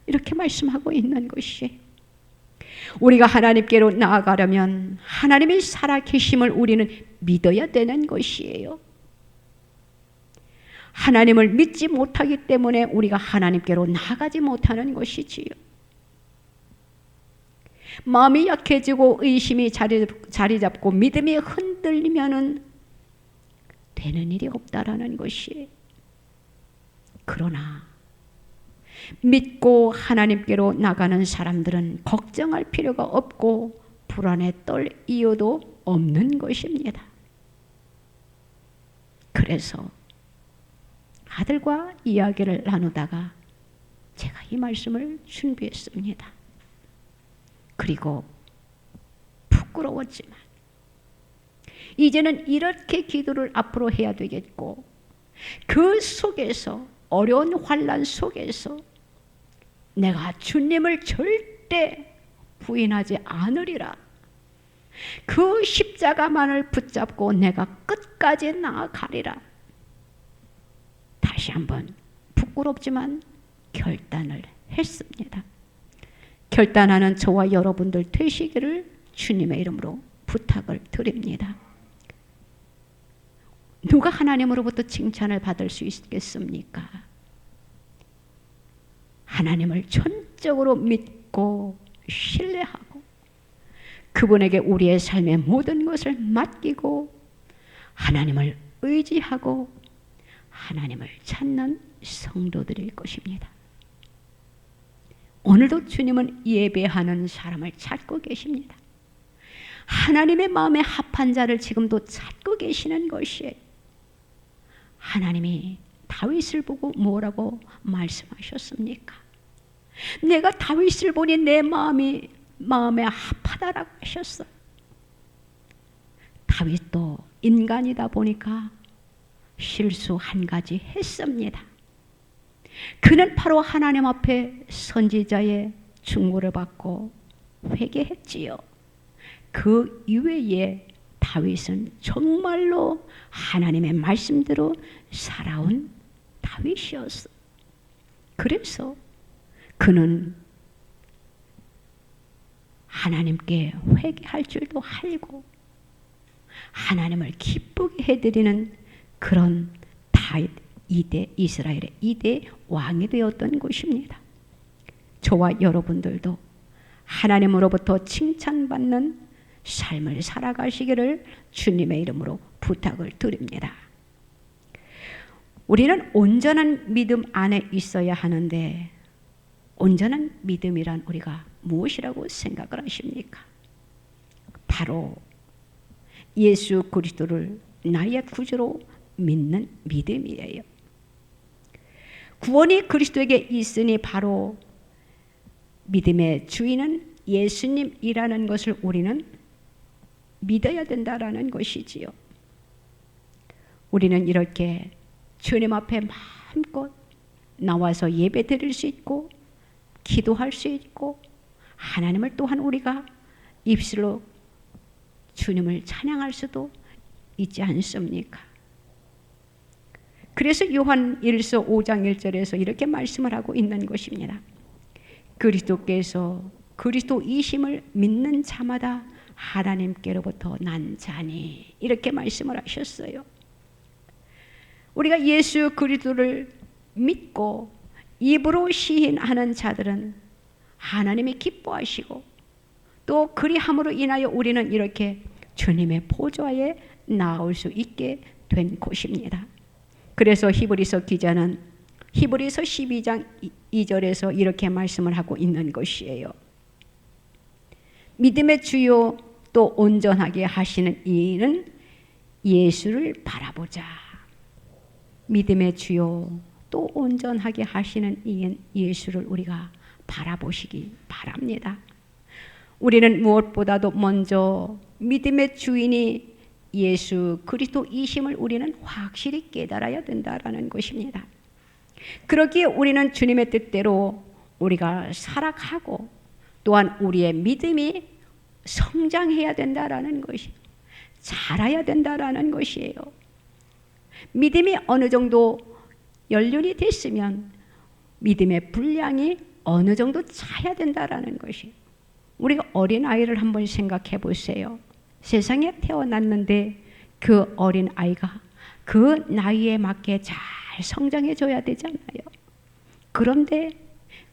이렇게 말씀하고 있는 것이, 우리가 하나님께로 나아가려면 하나님이 살아계심을 우리는 믿어야 되는 것이에요. 하나님을 믿지 못하기 때문에 우리가 하나님께로 나가지 못하는 것이지요. 마음이 약해지고 의심이 자리 잡고 믿음이 흔들리면은 되는 일이 없다라는 것이에요. 그러나 믿고 하나님께로 나가는 사람들은 걱정할 필요가 없고 불안에 떨 이유도 없는 것입니다. 그래서 아들과 이야기를 나누다가 제가 이 말씀을 준비했습니다. 그리고 부끄러웠지만 이제는 이렇게 기도를 앞으로 해야 되겠고, 그 속에서 어려운 환난 속에서 내가 주님을 절대 부인하지 않으리라, 그 십자가만을 붙잡고 내가 끝까지 나아가리라, 다시 한번 부끄럽지만 결단을 했습니다. 결단하는 저와 여러분들 되시기를 주님의 이름으로 부탁을 드립니다. 누가 하나님으로부터 칭찬을 받을 수 있겠습니까? 하나님을 전적으로 믿고 신뢰하고 그분에게 우리의 삶의 모든 것을 맡기고 하나님을 의지하고 하나님을 찾는 성도들일 것입니다. 오늘도 주님은 예배하는 사람을 찾고 계십니다. 하나님의 마음에 합한 자를 지금도 찾고 계시는 것이에요. 하나님이 다윗을 보고 뭐라고 말씀하셨습니까? 내가 다윗을 보니 내 마음에 합하다라고 하셨어요. 다윗도 인간이다 보니까 실수 한 가지 했습니다. 그는 바로 하나님 앞에 선지자의 충고를 받고 회개했지요. 그 이외에 다윗은 정말로 하나님의 말씀대로 살아온 다윗이었어. 그래서 그는 하나님께 회개할 줄도 알고 하나님을 기쁘게 해드리는 그런 다윗 이스라엘의 2대 왕이 되었던 것입니다. 저와 여러분들도 하나님으로부터 칭찬받는 삶을 살아가시기를 주님의 이름으로 부탁을 드립니다. 우리는 온전한 믿음 안에 있어야 하는데, 온전한 믿음이란 우리가 무엇이라고 생각을 하십니까? 바로 예수 그리스도를 나의 구주로 믿는 믿음이에요. 구원이 그리스도에게 있으니 바로 믿음의 주인은 예수님이라는 것을 우리는 믿어야 된다라는 것이지요. 우리는 이렇게 주님 앞에 마음껏 나와서 예배 드릴 수 있고 기도할 수 있고 하나님을 또한 우리가 입술로 주님을 찬양할 수도 있지 않습니까? 그래서 요한 1서 5장 1절에서 이렇게 말씀을 하고 있는 것입니다. 그리스도께서 그리스도이심을 믿는 자마다 하나님께로부터 난 자니, 이렇게 말씀을 하셨어요. 우리가 예수 그리스도를 믿고 입으로 시인하는 자들은 하나님이 기뻐하시고 또 그리함으로 인하여 우리는 이렇게 주님의 보좌에 나올 수 있게 된 것입니다. 그래서 히브리서 기자는 히브리서 12장 2절에서 이렇게 말씀을 하고 있는 것이에요. 믿음의 주요 또 온전하게 하시는 이는 예수를 바라보자. 믿음의 주요 또 온전하게 하시는 이인 예수를 우리가 바라보시기 바랍니다. 우리는 무엇보다도 먼저 믿음의 주인이 예수 그리스도이심을 우리는 확실히 깨달아야 된다라는 것입니다. 그러기에 우리는 주님의 뜻대로 우리가 살아가고 또한 우리의 믿음이 성장해야 된다라는 것이, 자라야 된다라는 것이에요. 믿음이 어느 정도 연륜이 됐으면 믿음의 분량이 어느 정도 차야 된다라는 것이. 우리가 어린아이를 한번 생각해 보세요. 세상에 태어났는데 그 어린아이가 그 나이에 맞게 잘 성장해 줘야 되잖아요. 그런데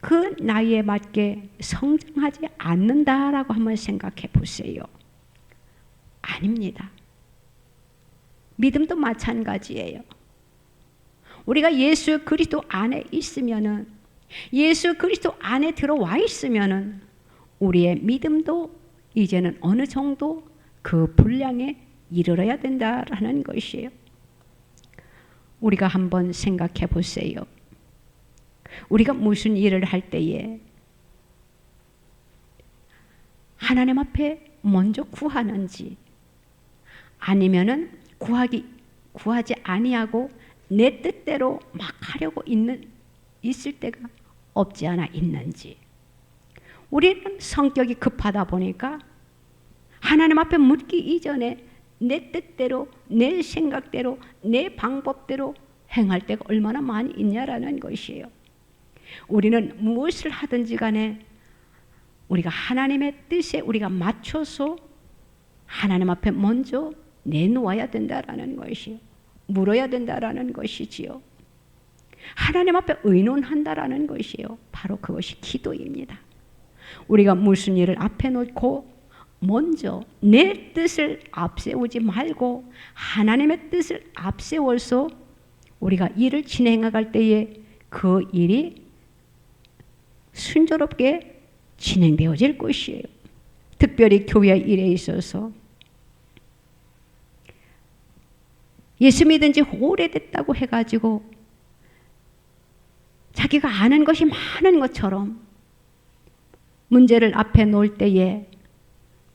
그 나이에 맞게 성장하지 않는다라고 한번 생각해 보세요. 아닙니다. 믿음도 마찬가지예요. 우리가 예수 그리스도 안에 있으면은, 예수 그리스도 안에 들어와 있으면은 우리의 믿음도 이제는 어느 정도 그 분량에 이르러야 된다라는 것이에요. 우리가 한번 생각해 보세요. 우리가 무슨 일을 할 때에 하나님 앞에 먼저 구하는지, 아니면은 구하지 아니하고 내 뜻대로 막 하려고 있을 때가 없지 않아 있는지. 우리는 성격이 급하다 보니까 하나님 앞에 묻기 이전에 내 뜻대로, 내 생각대로, 내 방법대로 행할 때가 얼마나 많이 있냐라는 것이에요. 우리는 무엇을 하든지 간에 우리가 하나님의 뜻에 우리가 맞춰서 하나님 앞에 먼저 내놓아야 된다라는 것이요, 물어야 된다라는 것이지요. 하나님 앞에 의논한다라는 것이요, 바로 그것이 기도입니다. 우리가 무슨 일을 앞에 놓고 먼저 내 뜻을 앞세우지 말고 하나님의 뜻을 앞세워서 우리가 일을 진행할 때에 그 일이 순조롭게 진행되어질 것이에요. 특별히 교회 일에 있어서 예수 믿은 지 오래됐다고 해가지고 자기가 아는 것이 많은 것처럼 문제를 앞에 놓을 때에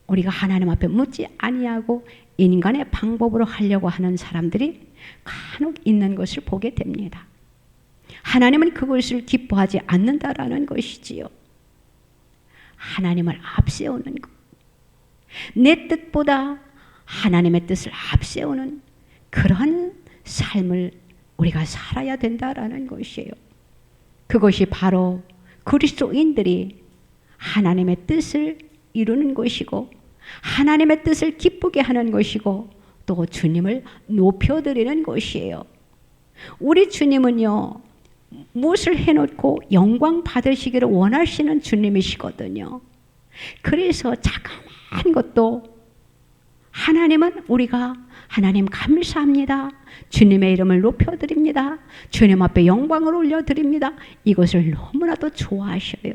우리가 하나님 앞에 묻지 아니하고 인간의 방법으로 하려고 하는 사람들이 간혹 있는 것을 보게 됩니다. 하나님은 그것을 기뻐하지 않는다라는 것이지요. 하나님을 앞세우는 것, 내 뜻보다 하나님의 뜻을 앞세우는 그런 삶을 우리가 살아야 된다라는 것이에요. 그것이 바로 그리스도인들이 하나님의 뜻을 이루는 것이고 하나님의 뜻을 기쁘게 하는 것이고 또 주님을 높여드리는 것이에요. 우리 주님은요, 무엇을 해놓고 영광 받으시기를 원하시는 주님이시거든요. 그래서 자그마한 것도 하나님은 우리가 하나님 감사합니다, 주님의 이름을 높여드립니다, 주님 앞에 영광을 올려드립니다, 이것을 너무나도 좋아하셔요.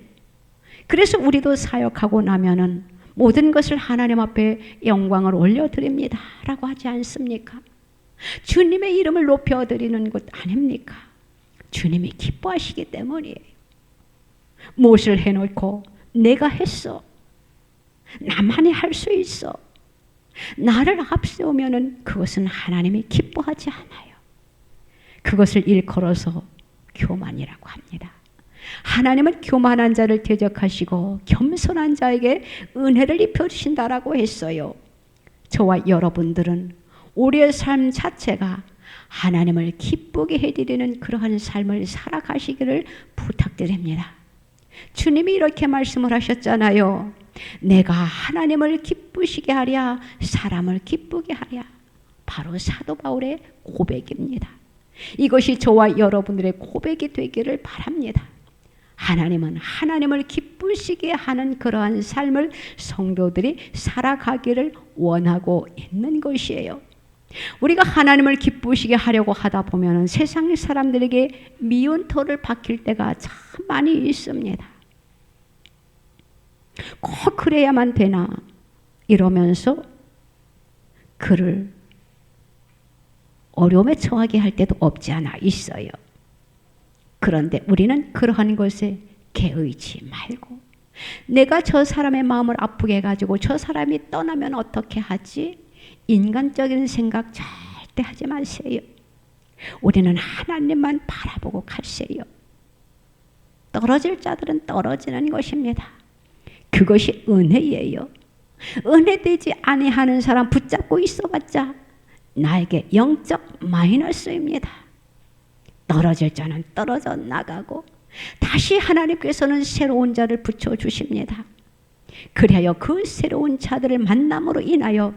그래서 우리도 사역하고 나면은 모든 것을 하나님 앞에 영광을 올려드립니다 라고 하지 않습니까? 주님의 이름을 높여드리는 것 아닙니까? 주님이 기뻐하시기 때문이에요. 무엇을 해놓고 내가 했어, 나만이 할 수 있어, 나를 앞세우면은 그것은 하나님이 기뻐하지 않아요. 그것을 일컬어서 교만이라고 합니다. 하나님은 교만한 자를 대적하시고 겸손한 자에게 은혜를 입혀주신다라고 했어요. 저와 여러분들은 우리의 삶 자체가 하나님을 기쁘게 해드리는 그러한 삶을 살아가시기를 부탁드립니다. 주님이 이렇게 말씀을 하셨잖아요. 내가 하나님을 기쁘시게 하랴 사람을 기쁘게 하랴. 바로 사도 바울의 고백입니다. 이것이 저와 여러분들의 고백이 되기를 바랍니다. 하나님은 하나님을 기쁘시게 하는 그러한 삶을 성도들이 살아가기를 원하고 있는 것이에요. 우리가 하나님을 기쁘시게 하려고 하다 보면 세상 사람들에게 미운 털을 박힐 때가 참 많이 있습니다. 꼭 그래야만 되나 이러면서 그를 어려움에 처하게 할 때도 없지 않아 있어요. 그런데 우리는 그러한 것에 개의치 말고 내가 저 사람의 마음을 아프게 해가지고 저 사람이 떠나면 어떻게 하지? 인간적인 생각 절대 하지 마세요. 우리는 하나님만 바라보고 가세요. 떨어질 자들은 떨어지는 것입니다. 그것이 은혜예요. 은혜되지 아니하는 사람 붙잡고 있어봤자 나에게 영적 마이너스입니다. 떨어질 자는 떨어져 나가고 다시 하나님께서는 새로운 자를 붙여주십니다. 그리하여 그 새로운 자들을 만남으로 인하여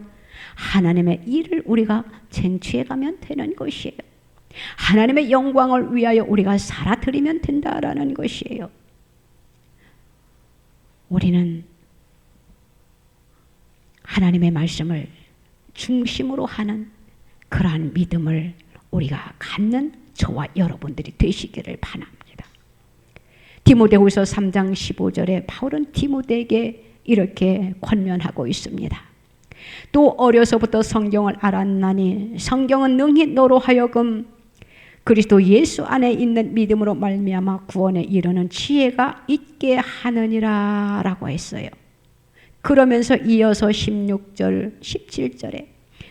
하나님의 일을 우리가 쟁취해가면 되는 것이에요. 하나님의 영광을 위하여 우리가 살아드리면 된다라는 것이에요. 우리는 하나님의 말씀을 중심으로 하는 그러한 믿음을 우리가 갖는 저와 여러분들이 되시기를 바랍니다. 디모데후서 3장 15절에 바울은 디모데에게 이렇게 권면하고 있습니다. 또 어려서부터 성경을 알았나니 성경은 능히 너로 하여금 그리스도 예수 안에 있는 믿음으로 말미암아 구원에 이르는 지혜가 있게 하느니라 라고 했어요. 그러면서 이어서 16절 17절에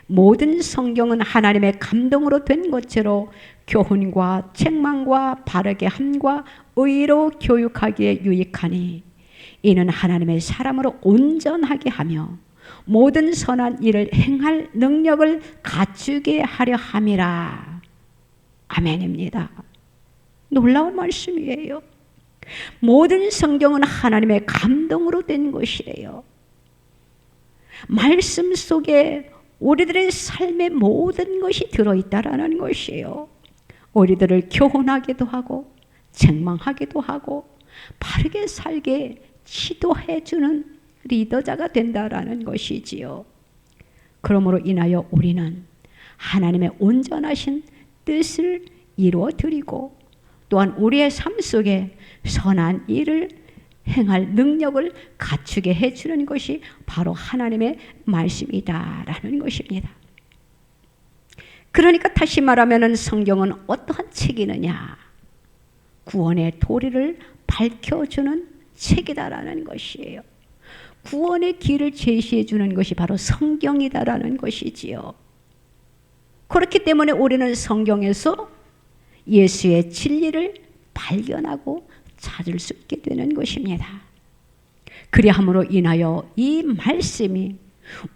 모든 성경은 하나님의 감동으로 된 것으로 교훈과 책망과 바르게 함과 의로 교육하기에 유익하니 이는 하나님의 사람으로 온전하게 하며 모든 선한 일을 행할 능력을 갖추게 하려 함이라. 아멘입니다. 놀라운 말씀이에요. 모든 성경은 하나님의 감동으로 된 것이래요. 말씀 속에 우리들의 삶의 모든 것이 들어있다라는 것이에요. 우리들을 교훈하기도 하고 책망하기도 하고 바르게 살게 지도해 주는 리더자가 된다라는 것이지요. 그러므로 인하여 우리는 하나님의 온전하신 뜻을 이루어 드리고 또한 우리의 삶 속에 선한 일을 행할 능력을 갖추게 해주는 것이 바로 하나님의 말씀이다라는 것입니다. 그러니까 다시 말하면 성경은 어떠한 책이느냐? 구원의 도리를 밝혀주는 책이다라는 것이에요. 구원의 길을 제시해 주는 것이 바로 성경이다라는 것이지요. 그렇기 때문에 우리는 성경에서 예수의 진리를 발견하고 찾을 수 있게 되는 것입니다. 그리함으로 인하여 이 말씀이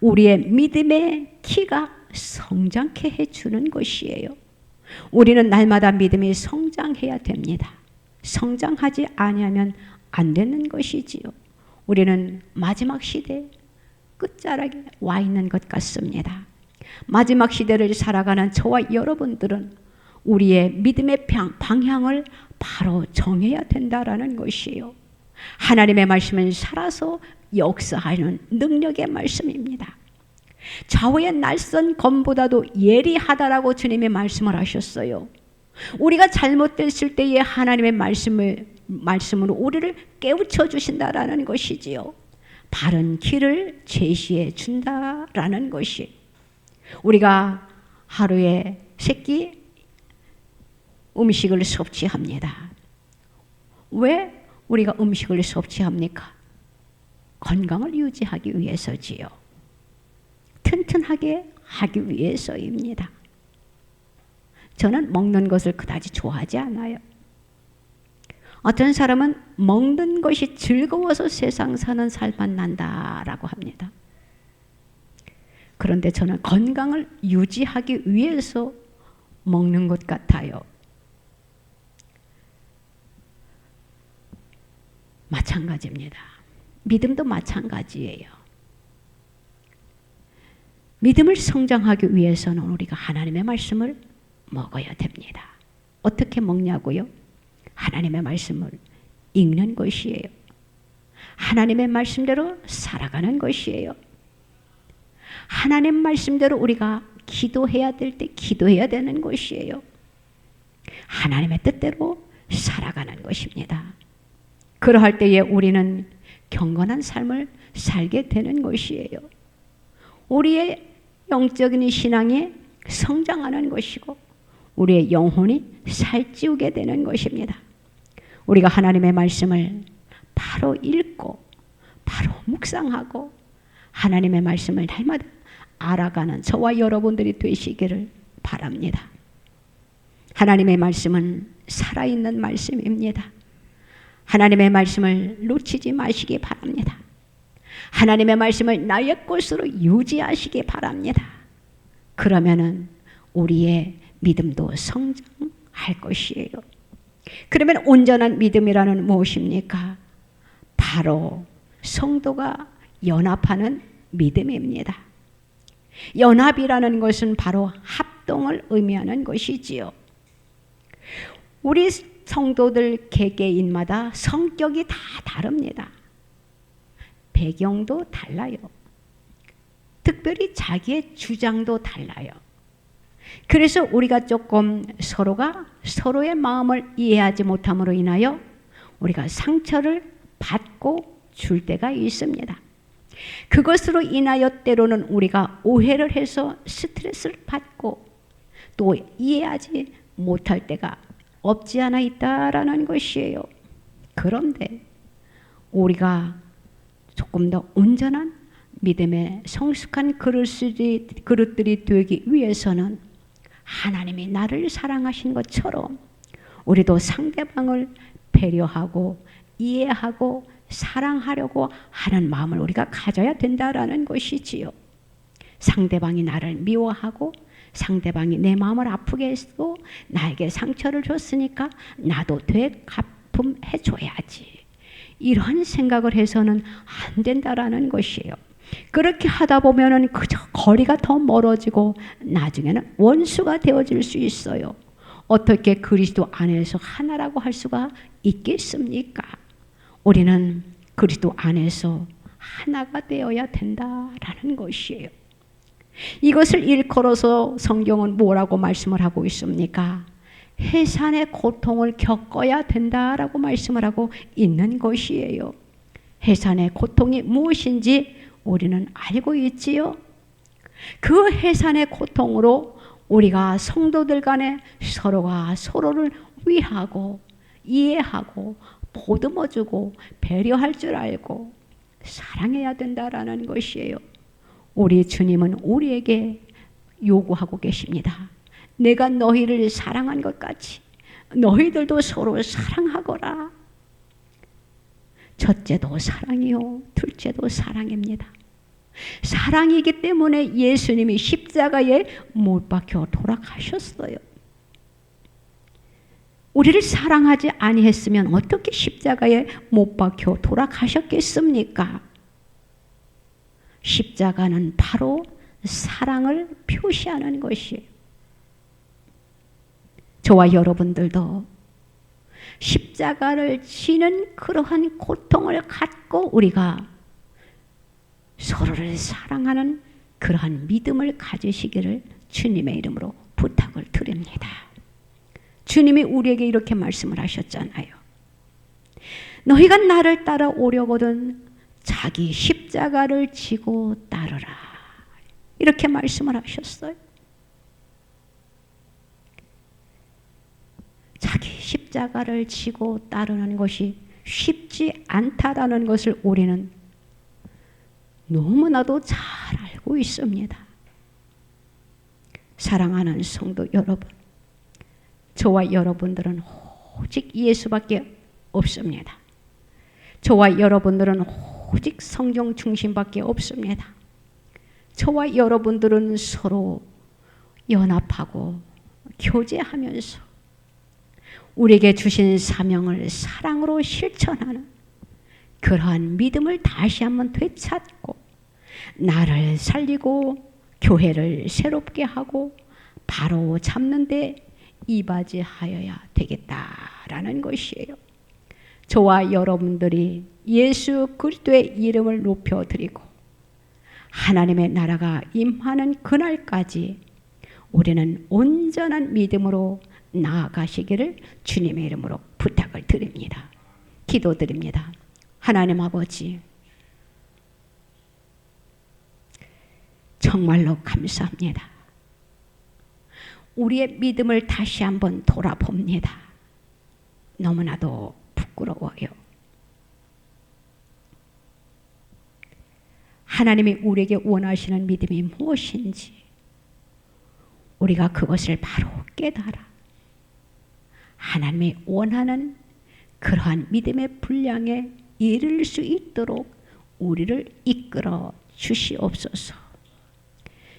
우리의 믿음의 키가 성장케 해주는 것이에요. 우리는 날마다 믿음이 성장해야 됩니다. 성장하지 아니하면 안 되는 것이지요. 우리는 마지막 시대 끝자락에 와 있는 것 같습니다. 마지막 시대를 살아가는 저와 여러분들은 우리의 믿음의 방향을 바로 정해야 된다라는 것이에요. 하나님의 말씀은 살아서 역사하는 능력의 말씀입니다. 좌우의 낯선 검보다도 예리하다라고 주님이 말씀을 하셨어요. 우리가 잘못됐을 때에 하나님의 말씀으로 우리를 깨우쳐 주신다라는 것이지요. 바른 길을 제시해 준다라는 것이. 우리가 하루에 3끼 음식을 섭취합니다. 왜 우리가 음식을 섭취합니까? 건강을 유지하기 위해서지요. 튼튼하게 하기 위해서입니다. 저는 먹는 것을 그다지 좋아하지 않아요. 어떤 사람은 먹는 것이 즐거워서 세상 사는 살만 난다라고 합니다. 그런데 저는 건강을 유지하기 위해서 먹는 것 같아요. 마찬가지입니다. 믿음도 마찬가지예요. 믿음을 성장하기 위해서는 우리가 하나님의 말씀을 먹어야 됩니다. 어떻게 먹냐고요? 하나님의 말씀을 읽는 것이에요. 하나님의 말씀대로 살아가는 것이에요. 하나님 말씀대로 우리가 기도해야 될 때 기도해야 되는 것이에요. 하나님의 뜻대로 살아가는 것입니다. 그러할 때에 우리는 경건한 삶을 살게 되는 것이에요. 우리의 영적인 신앙이 성장하는 것이고 우리의 영혼이 살찌우게 되는 것입니다. 우리가 하나님의 말씀을 바로 읽고 바로 묵상하고 하나님의 말씀을 날마다 알아가는 저와 여러분들이 되시기를 바랍니다. 하나님의 말씀은 살아있는 말씀입니다. 하나님의 말씀을 놓치지 마시기 바랍니다. 하나님의 말씀을 나의 것으로 유지하시기 바랍니다. 그러면은 우리의 믿음도 성장할 것이에요. 그러면 온전한 믿음이라는 무엇입니까? 바로 성도가 연합하는 믿음입니다. 연합이라는 것은 바로 합동을 의미하는 것이지요. 우리 성도들 개개인마다 성격이 다 다릅니다. 배경도 달라요. 특별히 자기의 주장도 달라요. 그래서 우리가 조금 서로가 서로의 마음을 이해하지 못함으로 인하여 우리가 상처를 받고 줄 때가 있습니다. 그것으로 인하여 때로는 우리가 오해를 해서 스트레스를 받고 또 이해하지 못할 때가 없지 않아 있다라는 것이에요. 그런데 우리가 조금 더 온전한 믿음의 성숙한 그릇들이 되기 위해서는 하나님이 나를 사랑하신 것처럼 우리도 상대방을 배려하고 이해하고 사랑하려고 하는 마음을 우리가 가져야 된다라는 것이지요. 상대방이 나를 미워하고 상대방이 내 마음을 아프게 했고 나에게 상처를 줬으니까 나도 되갚음해 줘야지. 이런 생각을 해서는 안 된다라는 것이에요. 그렇게 하다 보면은 그저 거리가 더 멀어지고 나중에는 원수가 되어질 수 있어요. 어떻게 그리스도 안에서 하나라고 할 수가 있겠습니까? 우리는 그리스도 안에서 하나가 되어야 된다라는 것이에요. 이것을 일컬어서 성경은 뭐라고 말씀을 하고 있습니까? 해산의 고통을 겪어야 된다라고 말씀을 하고 있는 것이에요. 해산의 고통이 무엇인지 우리는 알고 있지요. 그 해산의 고통으로 우리가 성도들 간에 서로가 서로를 위하고 이해하고 보듬어주고 배려할 줄 알고 사랑해야 된다라는 것이에요. 우리 주님은 우리에게 요구하고 계십니다. 내가 너희를 사랑한 것 같이 너희들도 서로 사랑하거라. 첫째도 사랑이요, 둘째도 사랑입니다. 사랑이기 때문에 예수님이 십자가에 못 박혀 돌아가셨어요. 우리를 사랑하지 아니했으면 어떻게 십자가에 못 박혀 돌아가셨겠습니까? 십자가는 바로 사랑을 표시하는 것이에요. 저와 여러분들도 십자가를 지는 그러한 고통을 갖고 우리가 서로를 사랑하는 그러한 믿음을 가지시기를 주님의 이름으로 부탁을 드립니다. 주님이 우리에게 이렇게 말씀을 하셨잖아요. 너희가 나를 따라오려거든 자기 십자가를 지고 따르라. 이렇게 말씀을 하셨어요. 자기 십자가를 지고 따르는 것이 쉽지 않다라는 것을 우리는 너무나도 잘 알고 있습니다. 사랑하는 성도 여러분, 저와 여러분들은 오직 예수밖에 없습니다. 저와 여러분들은 오직 성경 중심밖에 없습니다. 저와 여러분들은 서로 연합하고 교제하면서 우리에게 주신 사명을 사랑으로 실천하는 그러한 믿음을 다시 한번 되찾고 나를 살리고 교회를 새롭게 하고 바로 잡는 데 이바지하여야 되겠다라는 것이에요. 저와 여러분들이 예수 그리스도의 이름을 높여드리고 하나님의 나라가 임하는 그날까지 우리는 온전한 믿음으로 나아가시기를 주님의 이름으로 부탁을 드립니다. 기도드립니다. 하나님 아버지, 정말로 감사합니다. 우리의 믿음을 다시 한번 돌아봅니다. 너무나도 부끄러워요. 하나님이 우리에게 원하시는 믿음이 무엇인지 우리가 그것을 바로 깨달아 하나님이 원하는 그러한 믿음의 분량에 이를 수 있도록 우리를 이끌어 주시옵소서.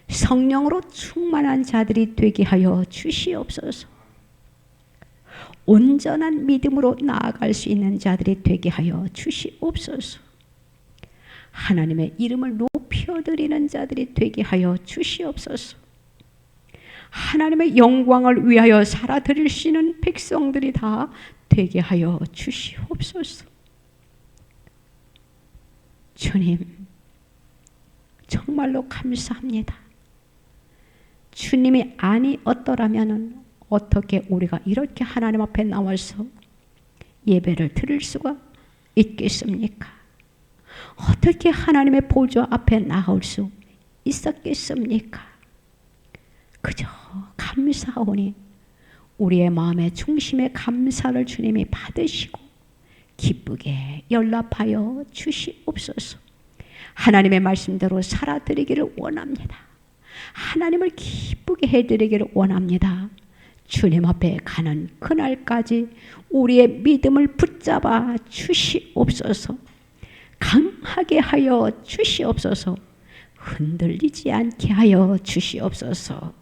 성령으로 충만한 자들이 되게 하여 주시옵소서. 온전한 믿음으로 나아갈 수 있는 자들이 되게 하여 주시옵소서. 하나님의 이름을 높여드리는 자들이 되게 하여 주시옵소서. 하나님의 영광을 위하여 살아드릴 수 있는 백성들이 다 되게 하여 주시옵소서. 주님, 정말로 감사합니다. 주님이 아니었더라면 어떻게 우리가 이렇게 하나님 앞에 나와서 예배를 드릴 수가 있겠습니까? 어떻게 하나님의 보좌 앞에 나올 수 있었겠습니까? 그저 감사하오니 우리의 마음의 중심에 감사를 주님이 받으시고 기쁘게 연락하여 주시옵소서. 하나님의 말씀대로 살아드리기를 원합니다. 하나님을 기쁘게 해드리기를 원합니다. 주님 앞에 가는 그날까지 우리의 믿음을 붙잡아 주시옵소서. 강하게 하여 주시옵소서. 흔들리지 않게 하여 주시옵소서.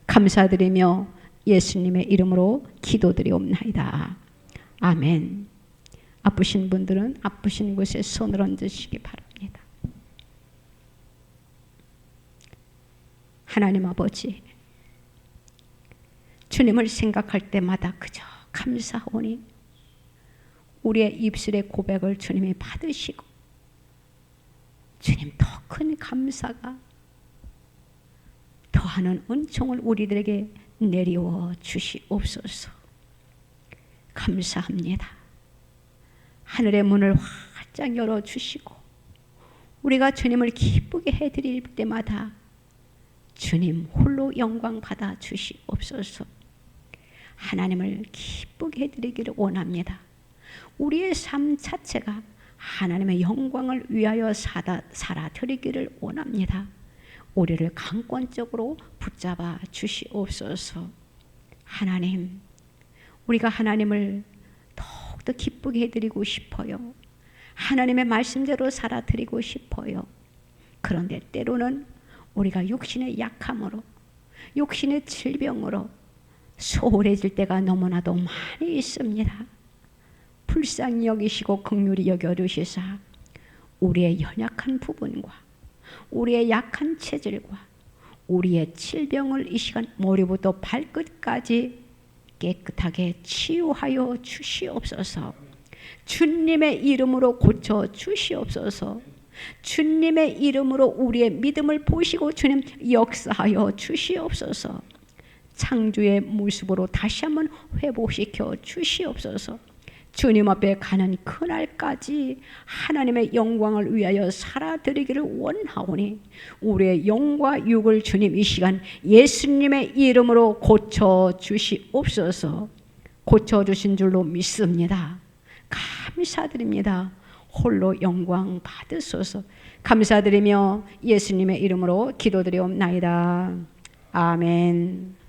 감사드리며 예수님의 이름으로 기도드리옵나이다. 아멘. 아프신 분들은 아프신 곳에 손을 얹으시기 바랍니다. 하나님 아버지, 주님을 생각할 때마다 그저 감사하오니 우리의 입술의 고백을 주님이 받으시고 주님 더 큰 감사가 더하는 은총을 우리들에게 내리워 주시옵소서. 감사합니다. 하늘의 문을 활짝 열어주시고 우리가 주님을 기쁘게 해드릴 때마다 주님 홀로 영광 받아 주시옵소서. 하나님을 기쁘게 해드리기를 원합니다. 우리의 삶 자체가 하나님의 영광을 위하여 살아드리기를 원합니다. 우리를 강권적으로 붙잡아 주시옵소서. 하나님, 우리가 하나님을 더욱더 기쁘게 해드리고 싶어요. 하나님의 말씀대로 살아드리고 싶어요. 그런데 때로는 우리가 육신의 약함으로, 육신의 질병으로 소홀해질 때가 너무나도 많이 있습니다. 불쌍히 여기시고 긍휼히 여겨주시사 우리의 연약한 부분과 우리의 약한 체질과 우리의 질병을 이 시간 머리부터 발끝까지 깨끗하게 치유하여 주시옵소서. 주님의 이름으로 고쳐 주시옵소서. 주님의 이름으로 우리의 믿음을 보시고 주님 역사하여 주시옵소서. 창조의 모습으로 다시 한번 회복시켜 주시옵소서. 주님 앞에 가는 그날까지 하나님의 영광을 위하여 살아드리기를 원하오니 우리의 영과 육을 주님 이 시간 예수님의 이름으로 고쳐주시옵소서. 고쳐주신 줄로 믿습니다. 감사드립니다. 홀로 영광 받으소서. 감사드리며 예수님의 이름으로 기도드리옵나이다. 아멘.